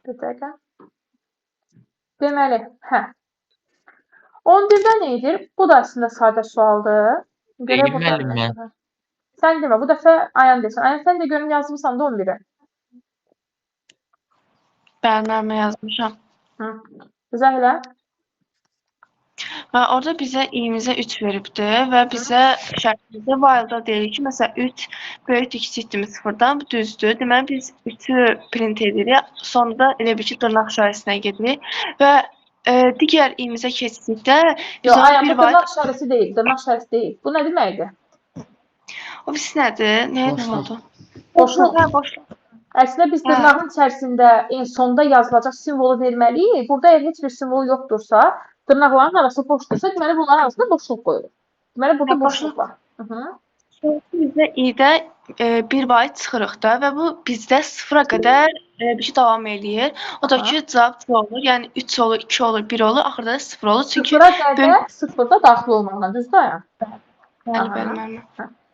Bir dəqiqə. Deməli, 11-də nə edir? Bu da əslində sadə sualdır. Görək Deyim burada müəllim nə mən. var. Sən demə, bu dəfə Ayan desin. Ayan, sən də görüm yazmısan da 11-i. Ben yazmışam. Hı. Zəhlə? Və orada bizə i'mizə 3 veribdi və bizə şərtimizdə while-da deyir ki, məsələn 3 böyükdür, kiçikdir 0-dan, bu düzdür. Deməli biz 3-ü print edirik, sonra da elə bir ki, dırnaq işarəsinə gedirik və digər i'mizə keçdikdə biz Yox, ona Ayan, bir bu dırnaq while... işarəsi deyil, dırnaq işarəsi deyil. Bu nə deməkdir? O birisi nədir? Nəyə nə oldu? Boşluq. Hə, boşluq. Əslində biz dırnağın içərisində sonda yazılacaq simvolu verməliyik. Burada əgər heç bir simvol yoxdursa, dırnaqların arası boşdursa, deməli bunların arasında boşluq qoyulur. Deməli burada boşluq var. Bizdə i'də bir byte çıxırıq da və bu bizdə 0-a qədər bir şey davam eləyir. O da ki, cavab 2 olur. Yəni 3 olur, 2 olur, 1 olur, axırda da 0 olur. Çünki 0-a qədər 0-da daxil olmaqla, düzdür Ayan? bəli.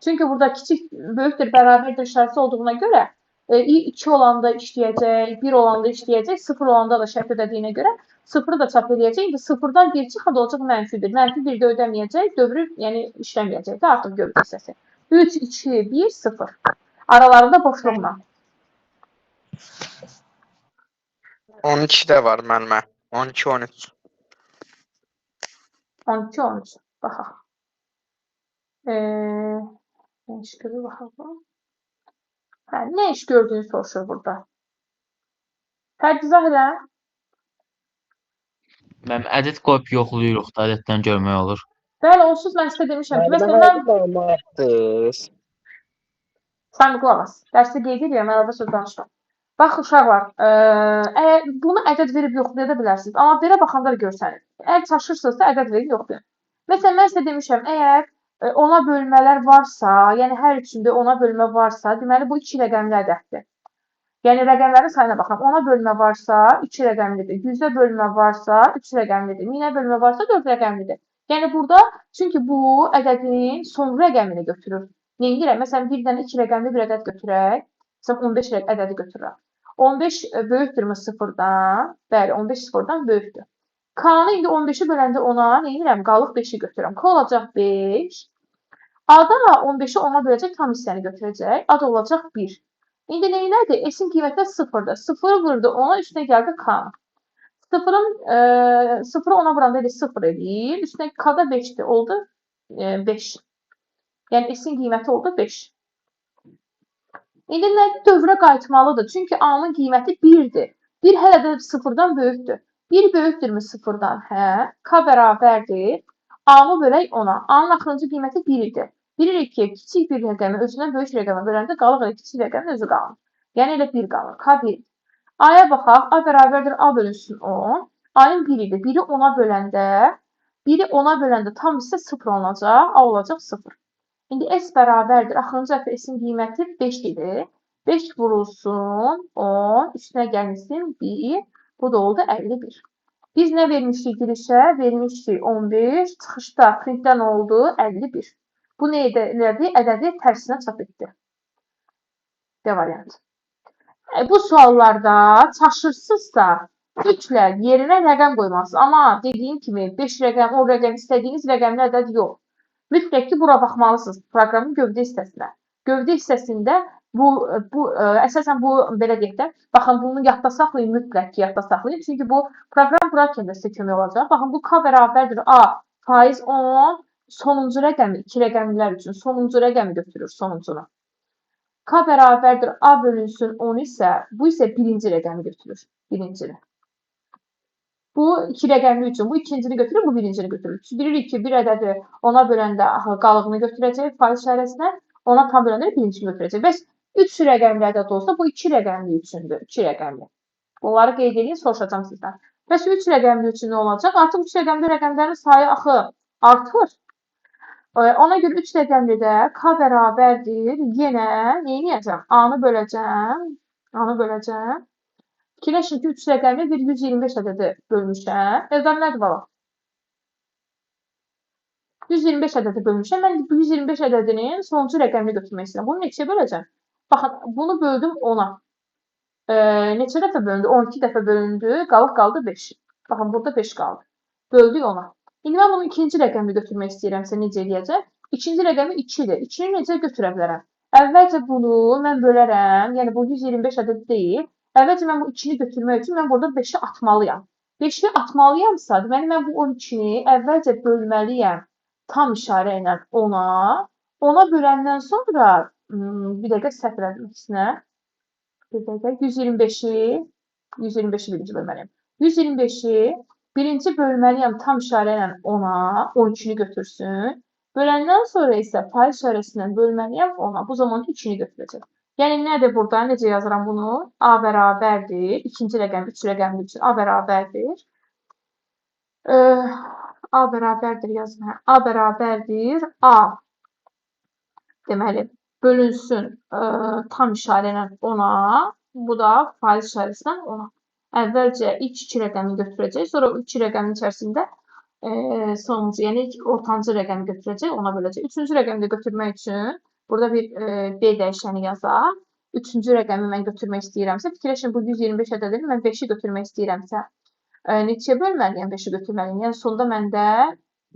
Çünki burada kiçik, böyükdür, bərabərdir işarəsi olduğuna görə i 2 olanda işləyəcək, 1 olanda işləyəcək, 0 olanda da şərt ödədiyinə görə 0-ı da çap edəcək. İndi 0-dan 1 çıxanda olacaq -1. -1 də ödəməyəcək, dövrü, yəni işləməyəcək də artıq gövdə hissəsi. 3, 2, 1, 0. Aralarında boşluqla. 12 də var müəllimə. 12, 13. 12, 13. Baxaq. Nə iş görür, baxaq. Nə iş gördüyünü soruşur burada. Fərq izah elə. Mən ədəd qoyub yoxlayırıq da, ədəddən görmək olur. Bəli, onsuz mən sizə demişəm ki, məsələn, sən qulaq as. Dərsi qeyd edirəm, mən arada söz danışmam. Bax, uşaqlar, bunu ədəd verib yoxlaya da bilərsiniz. Amma belə baxanda da görsəniz. Əgər çaşırsınızsa, ədəd verib yoxlayın. Məsələn, mən sizə demişəm, əgər ona bölmələr varsa, yəni hər üçündə ona bölmə varsa, deməli bu 2 rəqəmli ədəddir. Yəni rəqəmlərin sayına baxıram. Ona bölmə varsa 2 rəqəmlidir. 100-ə bölmə varsa 3 rəqəmlidir. 1000-ə bölmə varsa 4 rəqəmlidir. Yəni burada çünki bu ədədin son rəqəmini götürür. Nə edirəm? Məsələn, birdən 2 rəqəmli bir ədəd götürək. Məsələn, 15 ədədi götürürəm. 15 böyükdürmü 0-dan? Bəli, 15 0-dan böyükdür. K-nı indi 15-i böləndə ona nə edirəm? Qalıq 5-i götürürəm. K olacaq 5. A-da 15-i ona böləcək, tam hissəni götürəcək. A da olacaq 1. İndi neylədir? S-in qiyməti 0-dır. 0-ı vurdu ona, üstünə gəldi K. 0-ı ona vuranda 0 edir. Üstünə K-da 5-dir. Oldu 5. Yəni S-in qiyməti oldu 5. İndi nədir? Dövrə qayıtmalıdır. Çünki A-nın qiyməti 1-dir. 1 hələ də 0-dan böyükdür. 1 böyükdürmü 0-dan? Hə. K bərabərdir. A-nı bölək 10-a. A-nın axırıncı qiyməti 1 idi. Bilirik ki, kiçik bir rəqəmi özündən böyük rəqəmə böləndə qalıq elə kiçik rəqəmin özü qalır. Yəni elə 1 qalır. K 1. A-ya baxaq. A bərabərdir A bölünsün 10. A-nın 1 idi. 1-i 10-a böləndə tam hissə 0 olacaq. A olacaq 0. İndi S bərabərdir. Axırıncı dəfə S-in qiyməti 5 idi. 5 vurulsun 10. Üstünə gəlmişsin 1. Bu da oldu 51. Biz nə vermişdik girişə? Vermişdik 15. Çıxışda printdən oldu 51. Bu nə elədi? Ədədi tərsinə çap etdi. D variantı. Bu suallarda çaşırsınızsa, mütləq yerinə rəqəm qoymalısınız. Amma dediyim kimi 5 rəqəm, 10 rəqəm, istədiyiniz rəqəmli ədəd yox. Mütləq ki, bura baxmalısınız proqramın gövdə hissəsinə. Gövdə hissəsində əsasən bu belə deyək də, baxın bunu yadda saxlayın, mütləq ki, yadda saxlayın. Çünki bu proqram bırakəndə sizə kömək olacaq. Baxın bu K bərabərdir A faiz 10. Sonuncu rəqəmi, 2 rəqəmlilər üçün sonuncu rəqəmi götürür, sonuncunu. K bərabərdir A bölünsün 10 isə, bu isə birinci rəqəmi götürür, birincini. Bu 2 rəqəmli üçün, bu ikincini götürür, bu birincini götürür. Bilirik ki, bir ədədi ona böləndə qalığını götürəcək faiz işarəsinə, ona tam böləndə birincini götürəcək. Bəs 3 rəqəmli ədəd olsa, bu 2 rəqəmli üçündür, 2 rəqəmli. Bunları qeyd edin, soruşacağım sizdən. Bəs 3 rəqəmli üçün nə olacaq? Artıq 3 rəqəmli rəqəmlərin sayı axı artır. Ona görə 3 rəqəmlidə K bərabərdir. Yenə nə edəcəm? A-nı böləcəm. Fikirləşin ki, 3 rəqəmli bir 125 ədədi bölmüşəm. Əzəm nədir bala? 125 ədədi bölmüşəm. Mən bu 125 ədədinin sonuncu rəqəmini götürmək istəyirəm. Bunu neçəyə böləcəm? Baxın, bunu böldüm 10-a. Neçə dəfə bölündü? 12 dəfə bölündü. Qaldı 5. Baxın, burada 5 qaldı. Böldük ona. İndi mən bunu ikinci rəqəmi götürmək istəyirəmsə necə eləyəcək? İkinci rəqəmi 2-dir. 2-ni necə götürə bilərəm? Əvvəlcə bunu mən bölərəm. Yəni bu 125 ədəd deyil. Əvvəlcə mən bu 2-ni götürmək üçün mən burada 5-i atmalıyam. 5-i atmalıyamsa, deməli mən bu 12-ni əvvəlcə bölməliyəm tam işarə ilə 10-a. 10-a böləndən sonra bir dəqiqə səhv elədim ikisinə. Bir dəqiqə 125-i birinci bölməliyəm. 125-i birinci bölməliyəm tam işarə ilə 10-a, 12-ni götürsün. Böləndən sonra isə pay işarəsindən bölməliyəm 10-a. Bu zaman 2-ni götürəcək. Yəni nədir burada? Necə yazıram bunu? A bərabərdir. İkinci rəqəm, 3 rəqəmli üçün A bərabərdir. A bərabərdir yazma. A bərabərdir. A deməli bölünsün tam işarə ilə 10-a. Bu da faiz işarəsindən 10-a. Əvvəlcə ilk 2 rəqəmi götürəcək. Sonra 2 rəqəmin içərisində sonuncu, yəni ortancı rəqəmi götürəcək, ona böləcək. Üçüncü rəqəmi də götürmək üçün burada bir B dəyişəni yazaq. Üçüncü rəqəmi mən götürmək istəyirəmsə, fikirləşin bu 125 ədədini mən 5-i götürmək istəyirəmsə, neçəyə bölməliyəm 5-i götürməliyim? Yəni sonda məndə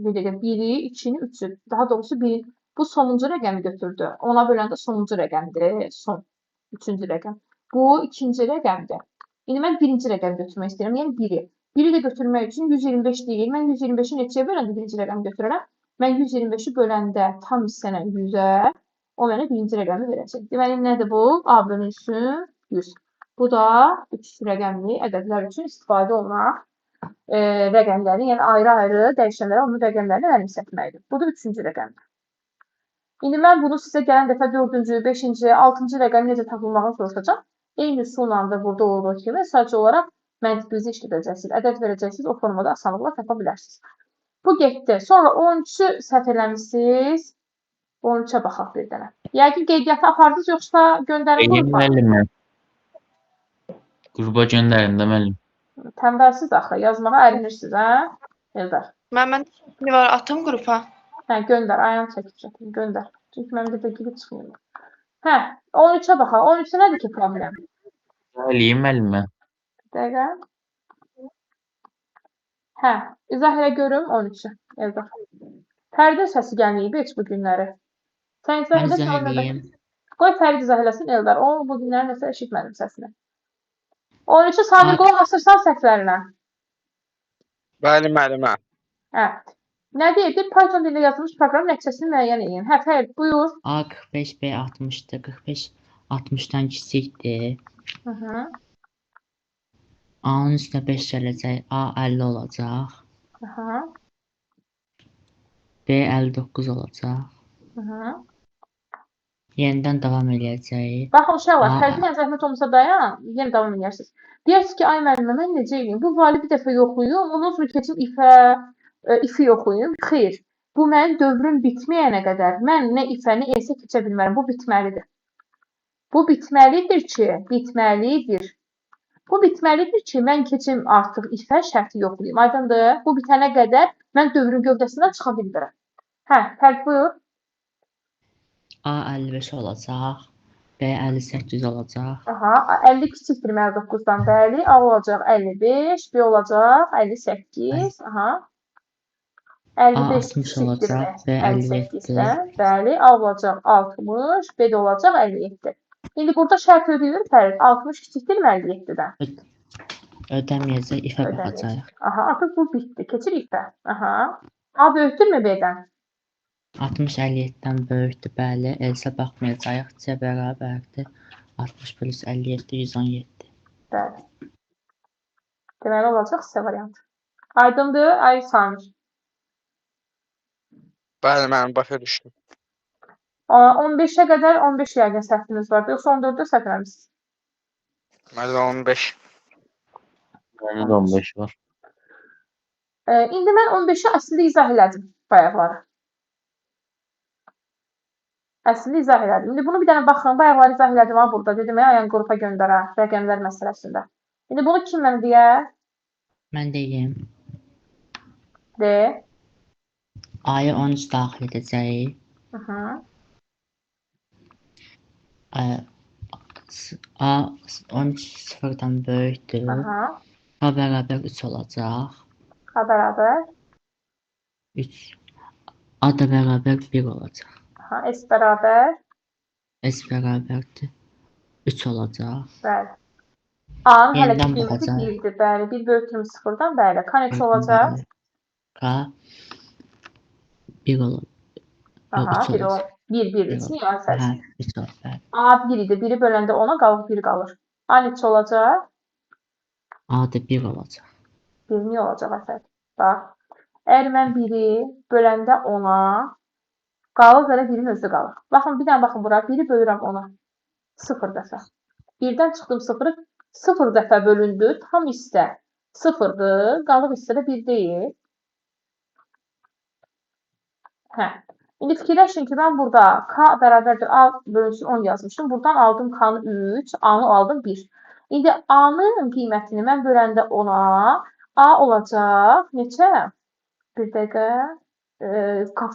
bir dəqiqə 1-i, 2-ni, 3-ü, daha doğrusu 1-i, bu sonuncu rəqəmi götürdü. Ona böləndə sonuncu rəqəmdir, son, üçüncü rəqəm. Bu ikinci rəqəmdir. İndi mən birinci rəqəmi götürmək istəyirəm, yəni 1-i. 1-i də götürmək üçün 125 deyil. Mən 125-i neçəyə böləndə birinci rəqəmi götürərəm? Mən 125-i böləndə tam hissənə 100-ə, o mənə birinci rəqəmi verəcək. Deməli, nədir bu? A bölünsün 100. Bu da 3 rəqəmli ədədlər üçün istifadə olunan rəqəmlərin, yəni ayrı-ayrı dəyişənlərə onun rəqəmlərini əlümsətməkdir. Bu da üçüncü rəqəmdir. İndi mən bunu sizə gələn dəfə 4-cü, 5-ci, 6-cı rəqəmi necə tapılmağını soruşacağam. Eyni üsulla da burada olduğu kimi sadəcə olaraq məntiqinizi işlədəcəksiniz, ədəd verəcəksiniz, o formada asanlıqla tapa bilərsiniz. Bu getdi. Sonra 13-ü səhv eləmişsiniz. 13-ə baxaq bir dənə. Yəqin qeydiyyatı apardınız, yoxsa göndərim qrupa? Müəllimə. Qrupa göndərin də müəllim. Tənbəlsiz axı, yazmağa ərinirsiniz, hə? Eldar. Məndə şəkli var, atım qrupa. Hə, göndər, ayağını çəkib çəkin, göndər. Çünki məndə də girib çıxmıyor. Hə, 13-ə baxaq. 13-ə nədir ki problem? Eləyim müəllimə. Bir dəqiqə. Hə, izah elə görüm 13-ü. Eldar. Fəridin səsi gəlməyib heç bu günləri. Sən izah Mən elə, izah sonra edeyim. qoy Fərid izah eləsin Eldar. O bu günləri nəsə eşitmədim səsini. 13-ü Sabir qulaq asırsan səhvlərinə. Bəli, müəllimə. Hə. Nə deyildi? Python dilində yazılmış proqram nəticəsini müəyyən edin. Hə, Fərid, buyur. A 45 B 60'tı. 45 60'dan kiçikdir. Hı. A'nın üstünə 5 gələcək. A 50 olacaq. Hı. B 59 olacaq. Hı. Yenidən davam eləyəcək. Baxın uşaqlar, A- Fərid mən zəhmət olmasa dayan, yenə davam edərsiniz. Deyərsiniz ki, ay müəllimə, mən necə edeyim? Bu vali bir dəfə yoxlayım, ondan sonra keçim ifi yoxlayım. Xeyr. Bu mənim dövrüm bitməyənə qədər mən nə ifə, nə esə keçə bilmərəm. Bu bitməlidir. Bu bitməlidir ki, bitməlidir. Bu bitməlidir ki, mən keçim artıq ifə şərti yoxlayım. Aydındır? Bu bitənə qədər mən dövrün gövdəsindən çıxa bilmirəm. Hə, Fərid buyur. A 55 olacaq. B 58 olacaq. Aha, 50 kiçikdir 59-dan, bəli. A olacaq 55, B olacaq 58. Aha. 55 60 kiçikdir olacaq, B 58-dən, bəli. A olacaq 60, B də olacaq 57. İndi burada şərt ödəyir Fərid. 60 kiçikdir 57-dən. Ödəməyəcək, ifə Ödəməyəcək. baxacaq. Aha, artıq bu bitdi. Keçir ifə. Aha. A böyükdürmü B-dən? 60 57-dən böyükdür, bəli. Elsə baxmayacağıq. C bərabərdir. 60 plus 57 117. Bəli. Deməli olacaq C variantı. Aydındır, ay Samir. Bəli, mən başa düşdüm. 15-ə qədər 15 yəqin səhviniz var. Yoxsa 14-də səhv eləmisiniz? Məndə 15. Məndə də 15 var. İndi mən 15-i əslində izah elədim bayaqları. Əslində izah elədim. İndi bunu bir dənə baxın, bayaqları izah elədim ha burada. Dedim ya, yəni qrupa göndərə, rəqəmlər məsələsində. İndi bunu kim mənə deyər? Mən deyim. De. A'ya 13 daxil edəcəyik. A 13 sıfırdan böyükdür. Aha. A bərabər 3 olacaq. A bərabər. 3. A da bərabər 1 olacaq. Aha. S bərabər. S bərabərdir 3 olacaq. Bəli. A-nın hələ ki Yenidən qiyməti baxacaq. 1-dir. Bəli. 1 böyükdür 0-dan. Bəli. K neçə olacaq? K 1 olacaq. Aha. 3 1 o. olacaq. 1, 1. 3 niyə Hə, yazırsan? 3 olacaq. A 1 idi. 1-i böləndə 10-a qalır, 1 qalır. A neçə olacaq? A da 1 olacaq. 1 niyə olacaq əsər? Bax. Əgər mən 1-i böləndə 10-a qalır belə 1-in özü qalır. Baxın, bir dənə baxın bura. 1-i bölürəm 10-a. 0 dəfə. 1-dən çıxdım 0-ı 0 dəfə bölündü. Tam hissə 0-dır. Qalıq hissə də 1 deyil. Hə. İndi fikirləşin ki, mən burada K bərabərdir A bölünsün 10 yazmışım. Buradan aldım K-nı 3, A-nı aldım 1. İndi A-nın qiymətini mən böləndə 10-a A olacaq neçə? Bir dəqiqə.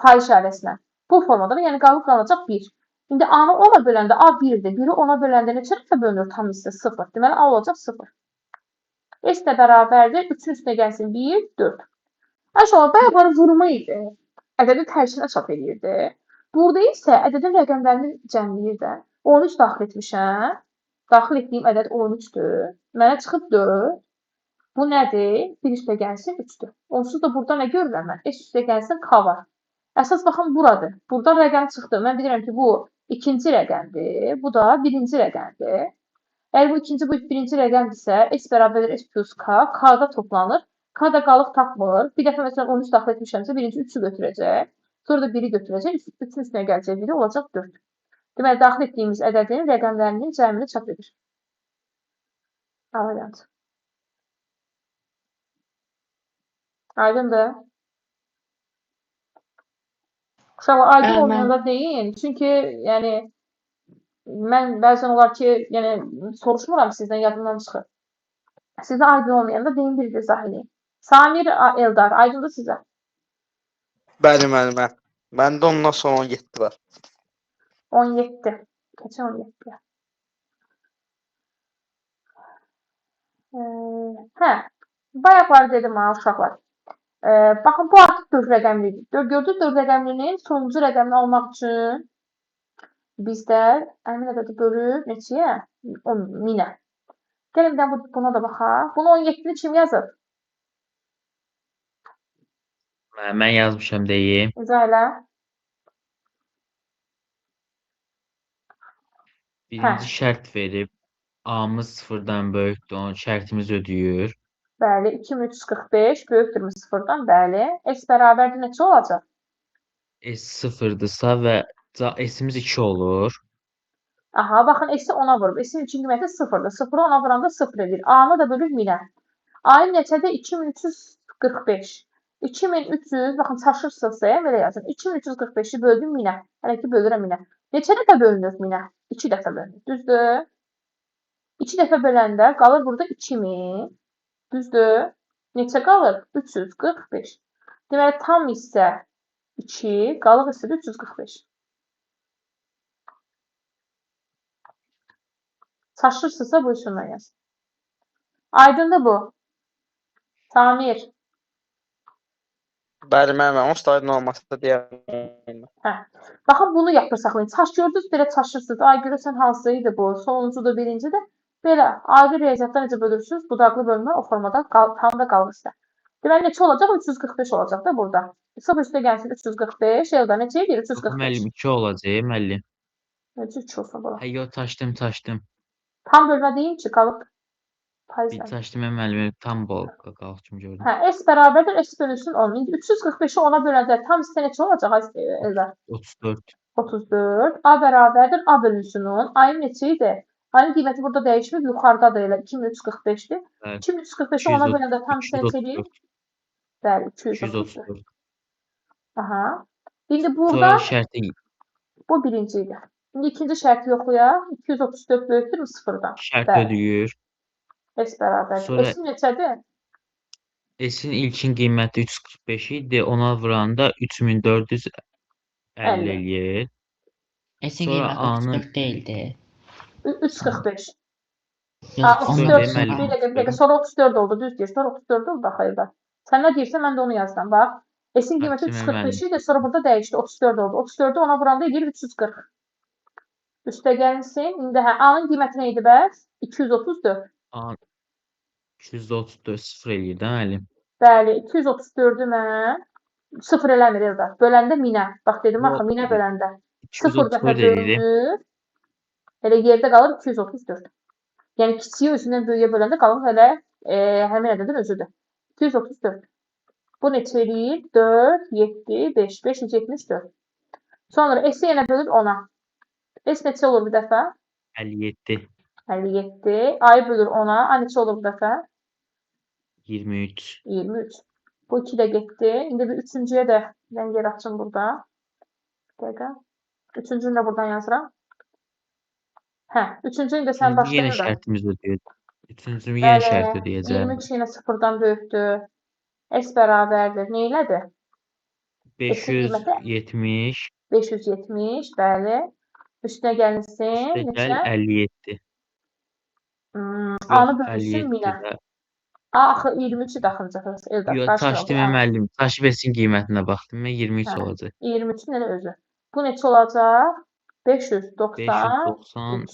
Faiz işarəsinə. Bu formada, yəni qalıb qalacaq 1. İndi A-nı 10-a böləndə A 1-dir. 1-i 10-a böləndə neçə dəfə bölünür tam hissə? 0. Deməli, A olacaq 0. S də bərabərdir. 3-ün üstünə gəlsin 1, 4. Aşağı bayaqları vurma idi. Ədədi tərsinə çap edirdi. Burada isə ədədin rəqəmlərini cəmləyir də. 13 daxil etmişəm. Daxil etdiyim ədəd 13-dür. Mənə çıxıb 4. Bu nədir? 1 üstə gəlsin 3-dür. Onsuz da burada nə görürəm mən? S üstə gəlsin K var. Əsas baxın buradır. Buradan rəqəm çıxdı. Mən bilirəm ki, bu ikinci rəqəmdir. Bu da birinci rəqəmdir. Əgər bu ikinci, bu birinci rəqəmdirsə, S bərabərdir S plus K. K-da toplanır. K da qalıq tapmır. Bir dəfə məsələn 13 daxil etmişəmsə, birinci 3-ü götürəcək. Sonra da 1-i götürəcək. 3-ün üstünə gələcək 1-i olacaq 4. Deməli, daxil etdiyimiz ədədin rəqəmlərinin cəmini çap edir. A variantı. Aydındır. Uşaqlar aydın Mən olmayanda deyin. Çünki yəni mən bəzən olar ki, yəni soruşmuram sizdən, yadımdan çıxır. Sizə aydın olmayanda deyin bir izah edin. Samir Eldar, aydındır sizə. Bəli, müəllimə. Məndə ondan sonra 17 var. 17. Keçən 17. Hə, bayaqlar dedim ha uşaqlar. Baxın, bu artıq 4 rəqəmlidir. Gördünüz 4 rəqəmlinin sonuncu rəqəmini almaq üçün bizdə əmin ədədi bölüb neçəyə? 1000-ə. Gəlin bir də buna da baxaq. Bunu 17-ni kim yazıb? Mən yazmışam deyim. İzah elə. Birinci şərt verib A-mız 0-dan böyükdür, onun şərtimiz ödəyir. Bəli, 2345 böyükdür 0-dan, bəli. S bərabərdir neçə olacaq? S 0-dırsa və S-imiz 2 olur. Aha, baxın S-i 10-a vurub. S-in üçün qiyməti 0-dır. 0-ı 10-a vuranda 0 edir. A-nı da bölür 1000-ə. A-nın neçədir? 2345. 2300, baxın çaşırsınızsa, belə yazın. 2345-i böldüm 1000-ə. Hələ ki, bölürəm 1000-ə. Neçə dəfə bölünür 1000-ə? 2 dəfə bölünür. Düzdür? 2 dəfə böləndə qalır burada 2000. Düzdür? Neçə qalır? 345. Deməli, tam hissə 2, qalıq hissə də 345. Çaşırsınızsa bu üsulla yazın. Aydındır bu. Samir. Bəli, müəllimə. Onsuz da aydın olmasa da deyərəm. Hə. Baxın, bunu yadda saxlayın. Çaş gördünüz, belə çaşırsınız. Ay, görürsən hansı idi bu? Sonuncudur, birincidir. Belə, adi riyaziyyatda necə bölürsünüz? Budaqlı bölmə o formada tam da qalır sizdə. Deməli, neçə olacaq? 345 olacaq da burada. 0 üstə gəlsin 345. Elda neçə edir? 345. Müəllim 2 olacaq, müəllim. Necə 3 olsun bura? Hə, yox, çaşdım. Tam bölmə deyim ki, qalıb Bir faizlə. çaşdım, müəllim, tam qalıq kimi gördüm. Hə, S bərabərdir, S bölünsün 10. İndi 345-i 10-a böləndə tam hissə neçə olacaq Eldar? 34. 34. A bərabərdir, A bölünsün 10. Ayın neçə idi? Ayın qiyməti burada dəyişmir, yuxarıdadır elə 2345-dir. Bəli. 2345-i 10-a böləndə tam hissə neçə edir? 234. Bəli, 234. 234. Aha. İndi burada Sonra şərti bu birinci idi. İndi ikinci şərti yoxlayaq. 234 böyükdür 0-dan. şərt Bəli. ödəyir. S bərabərdir. Sonra- S neçədir? S-in ilkin qiyməti 345 idi. Ona vuranda 3450 eləyir. S-in Sonra qiyməti A-nın 34 deyildi. 3.45. Yox, 34, 34 14 bir dəqiqə, bir dəqiqə, deməli. sonra 34 oldu, düz deyir. Sonra 34 oldu axı evdə. Sən nə deyirsən, mən də onu yazdım, bax. S-in qiyməti Taksim 3.45 müəllim. idi, sonra burada dəyişdi, 34 oldu. 34-ü ona vuranda edir 340. Üstə gəlsin. İndi hə, A-nın qiyməti nə idi bəs? 234. A 234 0 eləyir də müəllim. Bəli, 234-ü mən 0 eləmir evdə. Böləndə 1000-ə. Bax dedim axı, 1000-ə böləndə. 0 dəfə 234 eləyir. bölünür. Elə yerdə qalır 234. Yəni kiçiyi özündən böyüyə böləndə qalır hələ həmin ədədin özüdür. 234. Bu neçə eləyir? 4, 7, 5, 574. Sonra S-i yenə bölür 10-a. S neçə olur bir dəfə? 57 57. A-yı bölür 10-a. A neçə olur bir dəfə? 23 23. Bu 2 də getdi. İndi bir üçüncüyə də mən yer açım burada. Bir dəqiqə. Üçüncünü də buradan yazıram. Hə, üçüncünü də sən Üçüncü başda yenə elə. şərtimiz ödəyəcək. Üçüncü yenə şərt Bəli, ödəyəcək. 23 yenə sıfırdan böyükdür. S bərabərdir. Nə elədir? S-in qiyməti 570 570, bəli. Üstünə gəlinsin, üstə gəl neçə? 57. A-nı Yox, bölünsün 57 1000-ə. də. A axı 23-ü daxılacaq. Elda, Yox, qarşıya Taş aldı. demə müəllim. Taş besin qiymətinə baxdım. Mən 23 Hə, olacaq. 23-ün elə özü. Bu neçə olacaq? 593. 590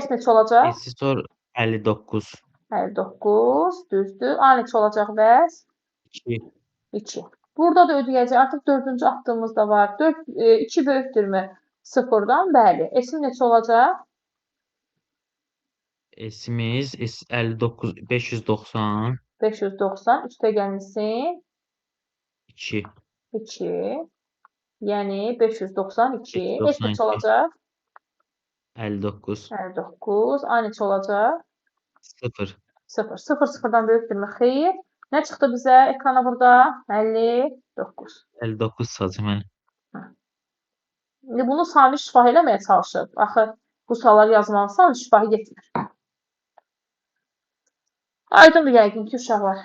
S neçə olacaq? eksi sor 59 59, düzdür. A neçə olacaq bəs? 2 2. Burada da ödəyəcək. Artıq 4-cü atdığımız da var. 2 böyükdürmü? 0-dan, bəli. S-im neçə olacaq? esimiz 59 590 590. Üstə gəlsin 2 2. Yəni 592. S neçə 592 olacaq? 59 59. A neçə olacaq? 0 0. 0 0-dan böyükdürmü? Xeyr. Nə çıxdı bizə ekrana burada? 59. 59 sazım mən. İndi bunu Sami şifahi eləməyə çalışıb. Axı bu sualları yazmalısan, şifahi getmir. Aydındır yəqin ki, uşaqlar.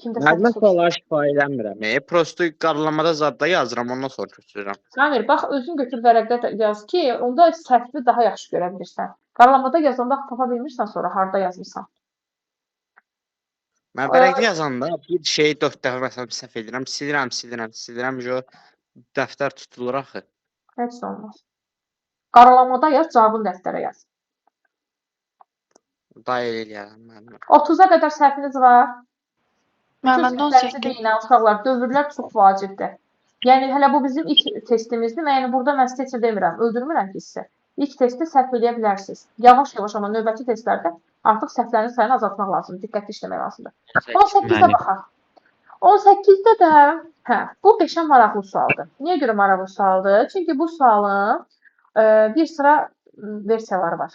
Kimdə Mən səhv soruşur? sualları şifahi eləmirəm. Prosto qaralamada zadda yazıram, ondan sonra köçürürəm. Samir, bax özün götür vərəqdə də yaz ki, onda səhvi daha yaxşı görə bilirsən. Qaralamada yazanda tapa bilmirsən sonra harda yazmısan. Mən vərəqdə yazanda bir şeyi 4 dəfə məsələn səhv edirəm, silirəm. Jo dəftər tutulur axı. Heç nə olmaz. Qaralamada yaz, cavabını dəftərə yaz. Day eləyərəm mən. 30-a qədər səhviniz var. Mən Bütün məndə səhvlərinizi 18. deyin, uşaqlar. Dövrlər çox vacibdir. Yəni hələ bu bizim ilk testimizdir. Yəni burada mən sizə heç nə demirəm, öldürmürəm ki sizə. İlk testi səhv eləyə bilərsiniz. Yavaş-yavaş amma növbəti testlərdə artıq səhvlərin sayını azaltmaq lazımdır, diqqətli işləmək lazımdır. 18-də baxaq. 18-də də, bu qəşəng maraqlı sualdır. Niyə görə maraqlı sualdır? Çünki bu sualın bir sıra versiyaları var.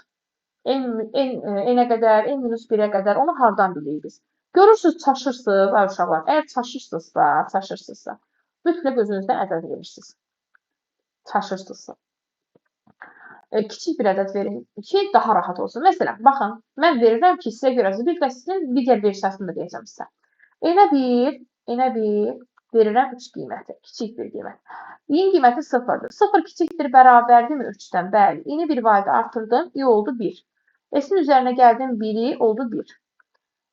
N-ə qədər, N-1-ə qədər onu hardan bilirik biz? Görürsünüz, çaşırsınız, ay uşaqlar. Əgər çaşırsınızsa, mütləq özünüzdən ədəd verirsiniz. Çaşırsınızsa. Kiçik bir ədəd verin ki, daha rahat olsun. Məsələn, baxın, mən verirəm ki, sizə görə bir də sizin digər versiyasını da deyəcəm sizə. Enə bir verirəm 3 qiyməti, kiçik bir qiymət. İnin qiyməti 0-dır. 0 kiçikdir, bərabərdirmi 3-dən? Bəli. İni bir vayda artırdım, i oldu 1. S-in üzərinə gəldim, 1-i oldu 1.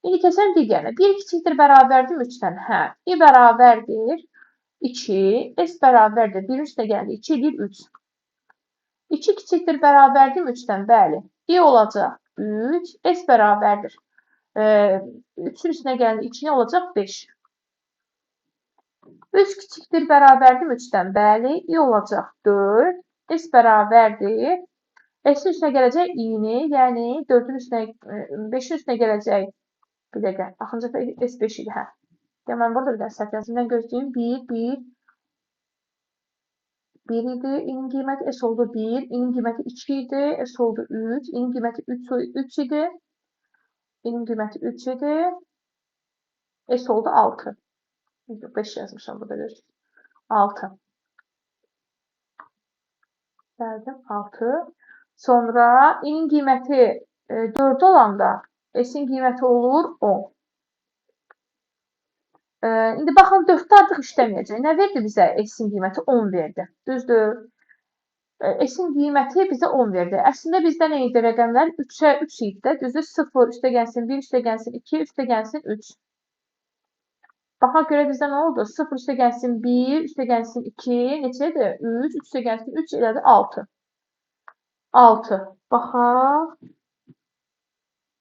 İndi keçəm digərinə. 1 kiçikdir, bərabərdirmi 3-dən? Hə. I bərabərdir 2, S bərabərdir 1 üstə gəldi, 2 edir 3. 2 kiçikdir, bərabərdirmi 3-dən? Bəli. I olacaq 3, S bərabərdir. 3-ün üstünə gəldi, 2 nə olacaq? 5. 3 kiçikdir, bərabərdirmi 3-dən? Bəli. I olacaq 4, S bərabərdir. S-in üstünə gələcək i-ni, yəni 4-ün üstünə, 5-in üstünə gələcək. Bir dəqiqə, axırıncı dəfə S5 idi, hə. Ya mən burada bir dənə səhv yazımdan gözləyim. 1 idi. İnin qiyməti S oldu 1. İnin qiyməti 2 idi. S oldu 3. İnin qiyməti 3 idi. İnin qiyməti 3 idi. S oldu 6. 5 yazmışam burada görürsünüz. 6. Gəldim 6. Sonra inin qiyməti 4 olanda S-in qiyməti olur 10. İndi baxın 4-də artıq işləməyəcək. Nə verdi bizə? S-in qiyməti 10 verdi. Düzdür? S-in qiyməti bizə 10 verdi. Əslində bizdə nə idi rəqəmlər? 3-ə 3 idi də, düzdür? 0 üstəgəlsin 1 üstəgəlsin 2 üstəgəlsin 3. Baxa görə bizdə nə oldu? 0 üstəgəlsin 1 üstəgəlsin 2 neçədir? 3 üstəgəlsin 3 elədi 6. 6. Baxaq.